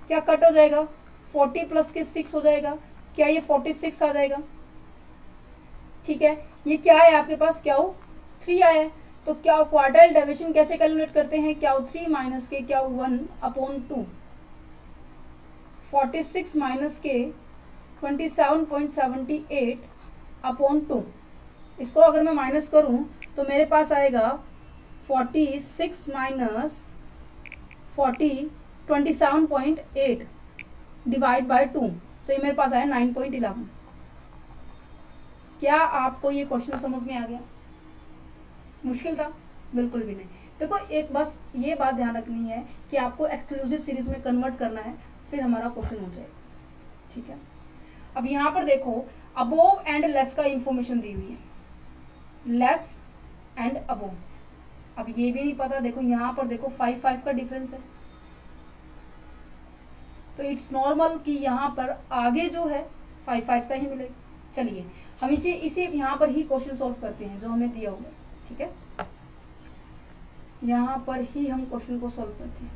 क्या कट हो जाएगा? 40 प्लस के 6 हो जाएगा। क्या ये 46 आ जाएगा? ठीक है, ये क्या है आपके पास? Q3 आया है। तो क्या क्वार्टाइल डेविएशन कैसे कैलकुलेट करते हैं? Q3 माइनस के Q1 अपॉन 2। 46 माइनस के 27.78 अपॉन 2। इसको अगर मैं माइनस करूं तो मेरे पास आएगा 46 माइनस 27.8 डिवाइड बाय 2, तो ये मेरे पास आया 9.11। क्या आपको ये क्वेश्चन समझ में आ गया? मुश्किल था? बिल्कुल भी नहीं। देखो एक बस ये बात ध्यान रखनी है कि आपको एक्सक्लूसिव सीरीज में कन्वर्ट करना है, फिर हमारा क्वेश्चन हो जाएगा। ठीक है, अब यहाँ पर देखो अबोव एंड लेस का इंफॉर्मेशन दी हुई है, लेस एंड अबोव। अब ये भी नहीं पता, देखो यहाँ पर देखो 5 का डिफरेंस है, तो इट्स नॉर्मल कि यहाँ पर आगे जो है 5 का ही मिलेगा। चलिए हम इसे यहाँ पर ही क्वेश्चन सॉल्व करते हैं जो हमें दिया हुआ है। ठीक है, यहाँ पर ही हम क्वेश्चन को सॉल्व करते हैं।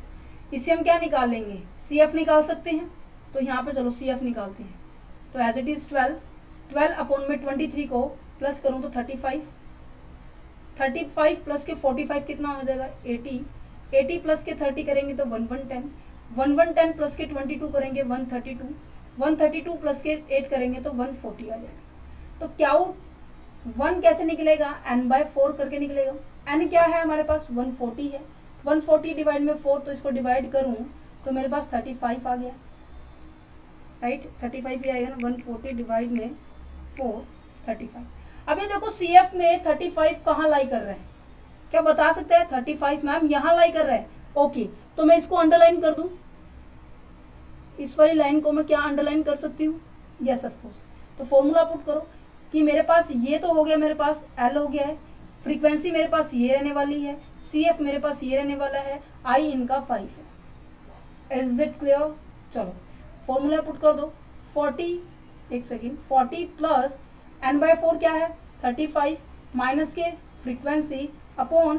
इससे हम क्या निकालेंगे? CF निकाल सकते हैं। तो यहाँ पर चलो CF निकालते हैं। तो एज इट इज 12 अपॉन में 23 को प्लस करूँ तो 35 प्लस के 45 कितना हो जाएगा? 80 प्लस के 30 करेंगे तो 1110 प्लस के 22 करेंगे 132 132 प्लस के 8 करेंगे तो 140 आ जाएगा। तो क्या 1 कैसे निकलेगा, n/4 करके निकलेगा। n क्या है हमारे पास, 140 है। 140 डिवाइड में 4, तो इसको डिवाइड करूँ तो मेरे पास 35 आ गया, राइट। 35 ही आएगा ना, 140 डिवाइड में 4, 35। अब ये देखो CF में 35 कहाँ लाई कर रहा है, क्या बता सकते हैं। 35 मैम यहाँ लाई कर रहा है, ओके। तो मैं इसको अंडरलाइन कर दूँ, इस वाली लाइन को मैं क्या अंडरलाइन कर सकती हूँ, यस ऑफ कोर्स। तो फॉर्मूला पुट करो कि मेरे पास ये तो हो गया, मेरे पास L हो गया है, फ्रीक्वेंसी मेरे पास ये रहने वाली है, CF मेरे पास ये रहने वाला है, I इनका 5 है। Is it clear. चलो फॉर्मूला पुट कर दो। 40 40 प्लस n/4 क्या है, 35 माइनस के frequency upon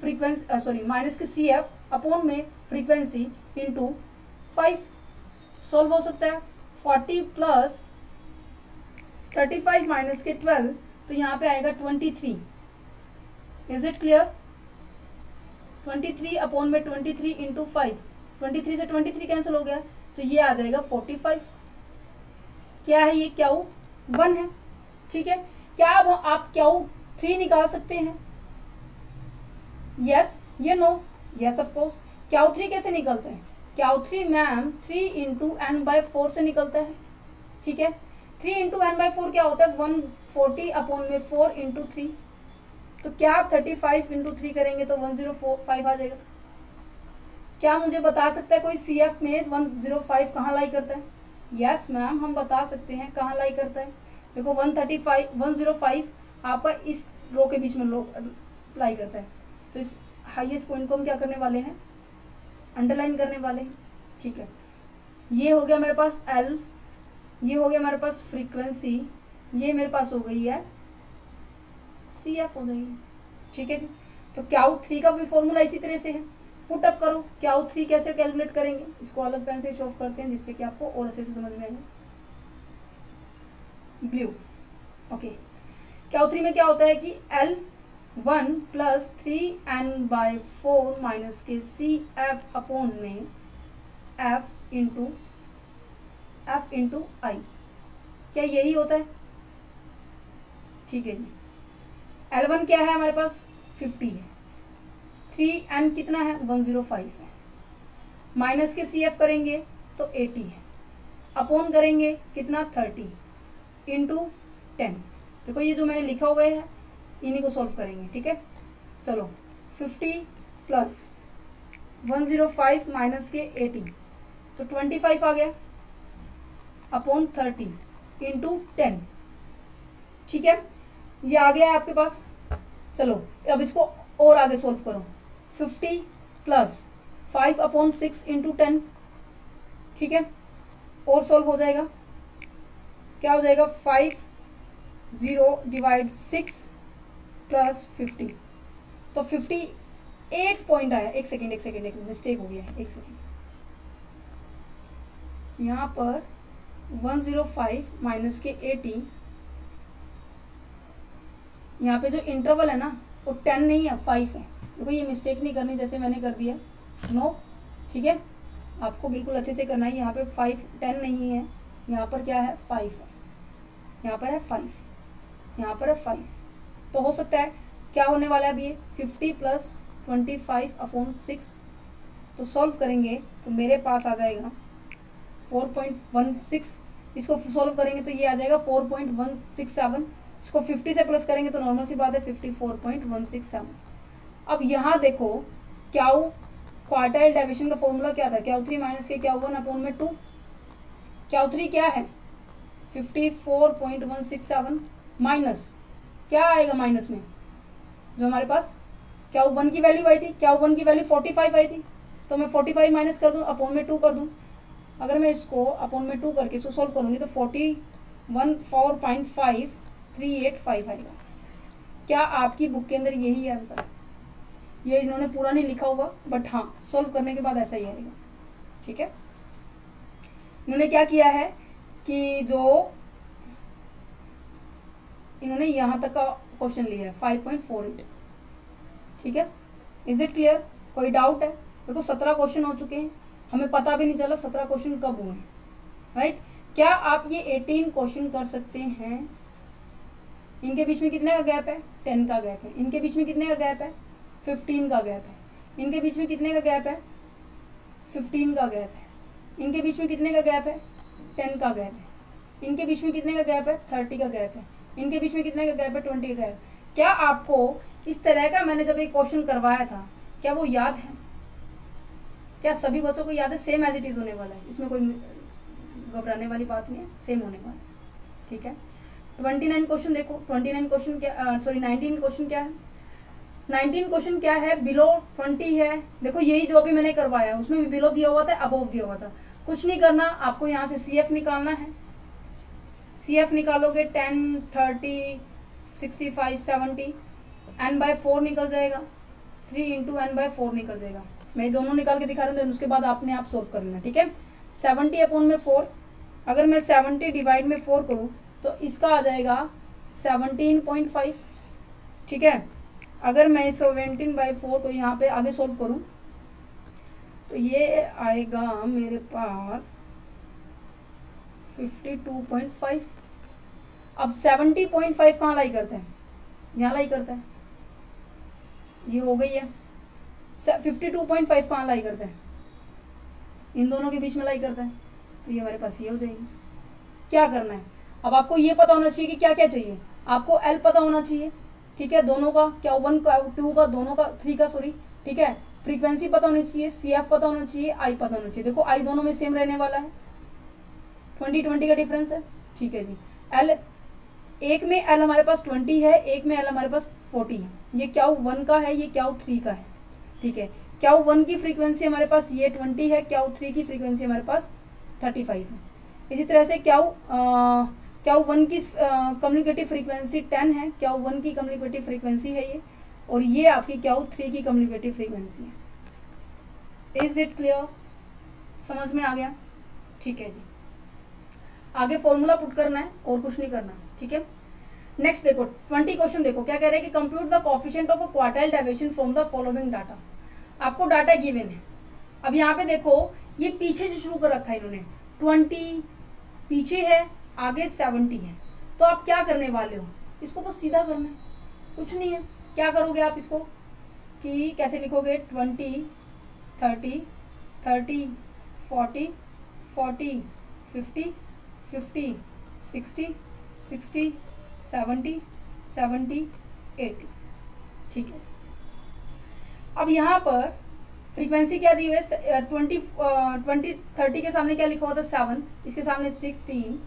frequency sorry minus के CF अपॉन में फ्रीक्वेंसी इंटू 5 सॉल्व हो सकता है। 40 प्लस 35 माइनस के 12, तो यहाँ पे आएगा 23। Is it clear. 23 अपॉन में 23 इंटू 5, 23 से 23 कैंसिल हो गया, तो ये आ जाएगा 45। क्या है ये, क्या 1 है, ठीक है। क्या अब आप क्या 3 निकाल सकते हैं, यस ये नो, यस ऑफ कोर्स। क्या 3 कैसे निकलते हैं, क्या 3 मैम 3 इंटू n/4 से निकलता है, ठीक है। 3 इंटू n/4 क्या होता है, 140 अपॉन में 4 इंटू 3। तो क्या आप 35 इंटू 3 करेंगे तो 105 आ जाएगा। क्या मुझे बता सकता है कोई CF में 105 कहाँ लाई करता है, यस मैम हम बता सकते हैं कहाँ लाई करता है। देखो 105 आपका इस रो के बीच में लाई करता है, तो इस हाईएस्ट पॉइंट को हम क्या करने वाले हैं, अंडरलाइन करने वाले हैं, ठीक है। ये हो गया मेरे पास L, ये हो गया मेरे पास फ्रीक्वेंसी, ये मेरे पास हो गई है CF हो गई है, ठीक है जी। तो क्या 3 का भी फॉर्मूला इसी तरह से है, पुट अप करो। क्या 3 कैसे कैलकुलेट करेंगे, इसको अलग पेन से शो करते हैं जिससे कि आपको और अच्छे से समझ में आएगा। Blue, okay. क्या 3 में क्या होता है कि L1 प्लस 3n/4 माइनस के CF अपॉन में F इंटू I, क्या यही होता है, ठीक है जी। L1 क्या है हमारे पास 50 है, 3n कितना है 105 है, माइनस के CF करेंगे तो 80 है, अपॉन करेंगे कितना 30 इंटू 10। देखो ये जो मैंने लिखा हुआ है इन्हीं को सॉल्व करेंगे, ठीक है। चलो 50 प्लस 105 माइनस के 80, तो 25 आ गया, अपॉन 30 इंटू 10, ठीक है। ये आ गया है आपके पास। चलो अब इसको और आगे सॉल्व करो। 50 प्लस 5 अपॉन 6 इंटू 10, ठीक है, और सॉल्व हो जाएगा। क्या हो जाएगा 50 डिवाइड 6 प्लस 50, तो 58 पॉइंट आया। एक सेकेंड मिस्टेक हो गया है, एक सेकेंड। यहाँ पर 105 माइनस के 80, यहाँ पे जो इंटरवल है ना वो 10 नहीं है 5 है। देखो ये मिस्टेक नहीं करनी जैसे मैंने कर दिया, नो, ठीक है। आपको बिल्कुल अच्छे से करना है। यहाँ पे 10 नहीं है, यहाँ पर क्या है 5 है, यहाँ पर है 5, यहाँ पर है 5। तो हो सकता है क्या होने वाला है अभी, 50 प्लस 25 अपॉन 6, तो सॉल्व करेंगे तो मेरे पास आ जाएगा 4.16। इसको सॉल्व करेंगे तो ये आ जाएगा 4.167। इसको 50 से प्लस करेंगे तो नॉर्मल सी बात है 54.167। अब यहाँ देखो क्या क्वार्टाइल डाइविएशन का फॉर्मूला क्या था, क्या 3 माइनस के क्या 1 अपॉन में 2, क्या 3 क्या है 54.167 माइनस क्या आएगा, माइनस में जो हमारे पास क्या 1 की वैल्यू आई थी, क्या 1 की वैल्यू 45 आई थी, तो मैं 45 माइनस कर दूं, अपॉन में 2 कर दूं। अगर मैं इसको अपॉन में 2 करके इसको सॉल्व करूंगी तो 4.538 आएगा। क्या आपकी बुक के अंदर यही आंसर है, ये इन्होंने पूरा नहीं लिखा हुआ बट हाँ सॉल्व करने के बाद ऐसा ही आएगा, ठीक है। इन्होंने क्या किया है कि जो इन्होंने यहाँ तक का क्वेश्चन लिया है 5.48, ठीक है। इज इट क्लियर, कोई डाउट है। देखो 17 क्वेश्चन हो चुके हैं, हमें पता भी नहीं चला 17 क्वेश्चन कब हुए हैं। राइट। क्या आप ये 18 क्वेश्चन कर सकते हैं? इनके बीच में कितने का गैप है? 10 का गैप है। इनके बीच में कितने का गैप है? 15 का गैप है। इनके बीच में कितने का गैप है? 15 का गैप है। इनके बीच में कितने का गैप है? 10 का गैप है। इनके बीच में कितने का गैप है? 30 का गैप है। इनके बीच में कितने का गैप है? 20 का गैप। क्या आपको इस तरह का मैंने जब एक क्वेश्चन करवाया था, क्या वो याद है? क्या सभी बच्चों को याद है? सेम एज इट इज होने वाला है, इसमें कोई घबराने वाली बात नहीं है, सेम होने वाला है। ठीक है, 29 क्वेश्चन देखो। 29 क्वेश्चन क्या, सॉरी 19 क्वेश्चन क्या है? 19 क्वेश्चन क्या है? बिलो 20 है। देखो यही जो अभी मैंने करवाया उसमें भी बिलो दिया हुआ था, अबोव दिया हुआ था। कुछ नहीं करना, आपको यहाँ से CF निकालना है। CF निकालोगे 10, 30, 65, 70, n/4 निकल जाएगा। 3 × n/4 निकल जाएगा। मैं दोनों निकाल के दिखा रहा हूँ, उसके बाद आपने आप सोल्व कर लेना। ठीक है, 70/4, अगर मैं 70 डिवाइड में 4 करूँ तो इसका आ जाएगा 17.5। ठीक है, अगर मैं 17/4 को यहाँ पे आगे सोल्व करूँ तो ये आएगा मेरे पास 52.5। अब 70.5 कहाँ लाई करते हैं? यहाँ लाई करता है, ये हो गई है। 52.5 कहाँ लाई करते हैं? इन दोनों के बीच में लाई करता है, तो ये हमारे पास ये हो जाएगी। क्या करना है अब? आपको ये पता होना चाहिए कि क्या क्या चाहिए। आपको L पता होना चाहिए, ठीक है, दोनों का, क्या 1 का 2 का, दोनों का 3 का, सॉरी, ठीक है। फ्रीक्वेंसी पता होनी चाहिए, CF पता होना चाहिए, I पता होना चाहिए। देखो I दोनों में सेम रहने वाला है, 20 का डिफरेंस है। ठीक है जी, L, एक में L हमारे पास 20 है, एक में L हमारे पास 40 है। ये क्याउ 1 का है, ये क्याउ 3 का है। ठीक है, क्याउ 1 की फ्रीक्वेंसी हमारे पास ये 20 है, क्याउ 3 की फ्रीक्वेंसी हमारे पास 35 है। इसी तरह से क्याउ 1 की कम्युनिकेटिव फ्रीक्वेंसी 10 है, क्याउ 1 की कम्युनिकेटिव फ्रीक्वेंसी है ये, और ये आपकी क्याउ 3 की कम्युनिकेटिव फ्रीक्वेंसी है। Is it clear? समझ में आ गया? ठीक है जी, आगे फॉर्मूला पुट करना है और कुछ नहीं करना। ठीक है, नेक्स्ट देखो 20 क्वेश्चन देखो क्या कह रहे हैं कि compute the coefficient of a quartile deviation from the following data. आपको डाटा गिवन है। अब यहाँ पे देखो ये पीछे से शुरू कर रखा है इन्होंने, 20 पीछे है, आगे 70 है। तो आप क्या करने वाले हो? इसको बस सीधा करना है, कुछ नहीं है। क्या करोगे आप इसको कि कैसे लिखोगे? 20, 30, 30, 40, 40, 50, 50, 60, 60, 70, 70, 80। ठीक है, अब यहाँ पर फ्रीक्वेंसी क्या दी हुई है? 20, 30 के सामने क्या लिखा हुआ था? 7, इसके सामने 16,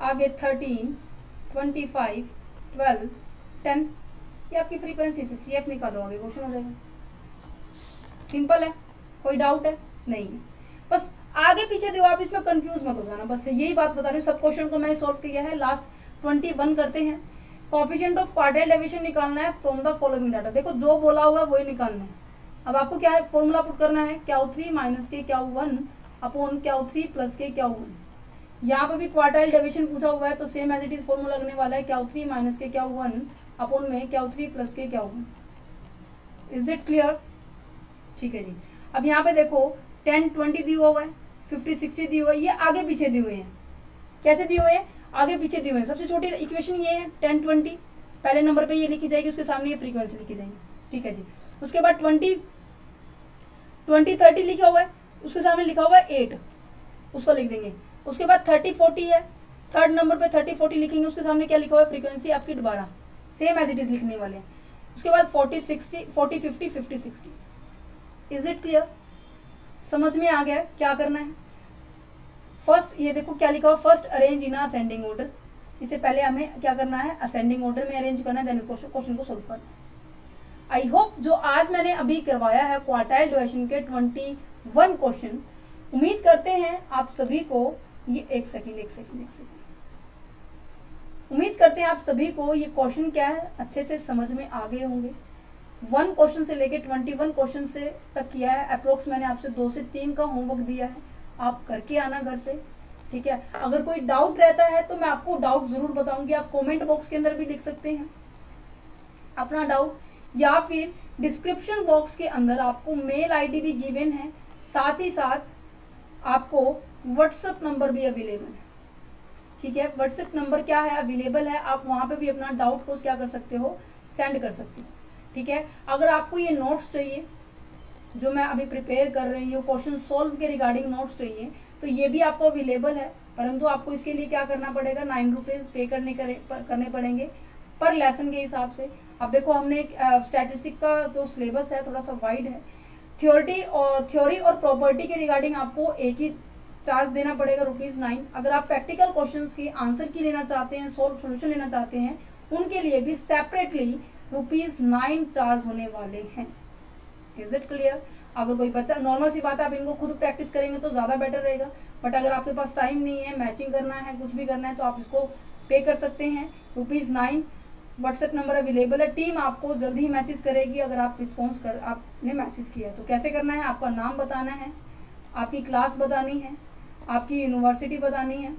आगे 13, 25, 12, 10। ये आपकी फ्रीक्वेंसी से CF निकालो, आगे क्वेश्चन हो जाएगा। सिंपल है, कोई डाउट है? नहीं है। बस आगे पीछे दो, आप इसमें कंफ्यूज मत हो जाना, बस यही बात बता रही हूँ। सब क्वेश्चन को मैंने सॉल्व किया है। लास्ट 21 करते हैं। कोएफिशिएंट ऑफ क्वार्टाइल डेविएशन निकालना है फ्रॉम द फॉलोइंग डाटा। देखो जो बोला हुआ है वही निकालना है। अब आपको क्या फॉर्मूला पुट करना है? क्याउ 3 माइनस के क्याउ 1 अपॉन क्याउ 3 प्लस के क्याउ 1। यहाँ पे भी क्वार्टाइल डेविएशन पूछा हुआ है तो same as it is formula लगने वाला है, क्याउ 3 माइनस के क्याउ 1 अपॉन में क्याउ 3 प्लस के क्याउ 1। Is it clear? ठीक है जी, अब यहाँ पे देखो 10, 20 दिया हुआ है, 50, 60 दिए हुए हैं, ये आगे पीछे दिए हुए हैं। कैसे दिए हुए हैं? आगे पीछे दिए हुए हैं। सबसे छोटी इक्वेशन ये है 10, 20, पहले नंबर पे ये लिखी जाएगी, उसके सामने ये फ्रीक्वेंसी लिखी जाएगी। ठीक है जी, उसके बाद 20, 30 लिखा हुआ है, उसके सामने लिखा हुआ है 8, उसको लिख देंगे। उसके बाद 30, 40 है, थर्ड नंबर पे 30, 40 लिखेंगे, उसके सामने क्या लिखा हुआ है? फ्रीक्वेंसी आपकी दोबारा सेम एज इट इज लिखने वाले हैं। उसके बाद 40, 60, 40, 50, 50, 60। Is it clear? समझ में आ गया क्या करना है? फर्स्ट ये देखो क्या लिखा हुआ, first arrange in ascending order. इससे पहले हमें क्या करना है? असेंडिंग ऑर्डर में अरेंज करना है, देन क्वेश्चन को सोल्व करना है। आई होप जो आज मैंने अभी करवाया है क्वार्टाइल डेविएशन के 21 क्वेश्चन, उम्मीद करते हैं आप सभी को ये एक सेकेंड उम्मीद करते हैं आप सभी को ये क्वेश्चन क्या है अच्छे से समझ में आ गए होंगे। 1 क्वेश्चन से लेके 21 क्वेश्चन से तक किया है। अप्रोक्स मैंने आपसे 2 से 3 का होमवर्क दिया है, आप करके आना घर से। ठीक है, अगर कोई डाउट रहता है तो मैं आपको डाउट जरूर बताऊंगी। आप कमेंट बॉक्स के अंदर भी लिख सकते हैं अपना डाउट, या फिर डिस्क्रिप्शन बॉक्स के अंदर आपको मेल आईडी भी गिवन है। साथ ही साथ आपको व्हाट्सएप नंबर भी अवेलेबल है, ठीक है। व्हाट्सएप नंबर क्या है, अवेलेबल है, आप वहाँ पे भी अपना डाउट को क्या कर सकते हो, सेंड कर सकते हो, ठीक है। अगर आपको ये नोट्स चाहिए जो मैं अभी प्रिपेयर कर रही हूँ, क्वेश्चन सॉल्व के रिगार्डिंग नोट्स चाहिए, तो ये भी आपको अवेलेबल है, परंतु आपको इसके लिए क्या करना पड़ेगा, 9 रुपीज़ पे करने पड़ेंगे पर लेसन के हिसाब से। अब देखो हमने एक स्टैटिस्टिक्स का जो सिलेबस है थोड़ा सा वाइड है, थ्योरी और प्रॉपर्टी के रिगार्डिंग आपको एक ही चार्ज देना पड़ेगा ₹9। अगर आप प्रैक्टिकल क्वेश्चंस की आंसर की लेना चाहते हैं, सोल्यूशन लेना चाहते हैं, उनके लिए भी सेपरेटली ₹9 चार्ज होने वाले हैं। Is it clear? अगर कोई बच्चा, नॉर्मल सी बात है, आप इनको खुद प्रैक्टिस करेंगे तो ज़्यादा बेटर रहेगा, बट अगर आपके पास टाइम नहीं है, मैचिंग करना है, कुछ भी करना है, तो आप इसको पे कर सकते हैं ₹9। व्हाट्सएप नंबर अवेलेबल है, टीम आपको जल्दी ही मैसेज करेगी अगर आप रिस्पॉन्स कर आपने मैसेज किया। तो कैसे करना है, आपका नाम बताना है, आपकी क्लास बतानी है, आपकी यूनिवर्सिटी बतानी है,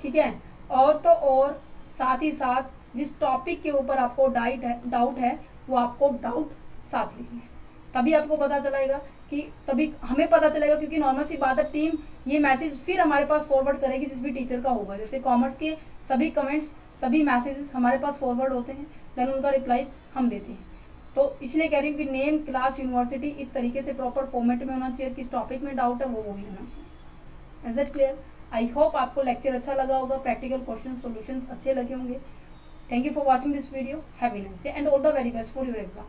ठीक है, और तो और साथ ही साथ जिस टॉपिक के ऊपर आपको डाउट है वो आपको डाउट साथ लिखना है, तभी आपको पता चलेगा कि तभी हमें पता चलेगा, क्योंकि नॉर्मल सी बात है, टीम ये मैसेज फिर हमारे पास फॉरवर्ड करेगी जिस भी टीचर का होगा। जैसे कॉमर्स के सभी कमेंट्स, सभी मैसेजेस हमारे पास फॉरवर्ड होते हैं, देन उनका रिप्लाई हम देते हैं। तो इसलिए कह रही हूँ कि नेम, क्लास, यूनिवर्सिटी इस तरीके से प्रॉपर फॉर्मेट में होना चाहिए, किस टॉपिक में डाउट है वो भी होना चाहिए। Is it clear? I hope आपको लेक्चर अच्छा लगा होगा, प्रैक्टिकल क्वेश्चन सॉल्यूशंस अच्छे लगे होंगे। Thank you for watching this video, have a nice day and all the very best for your exam.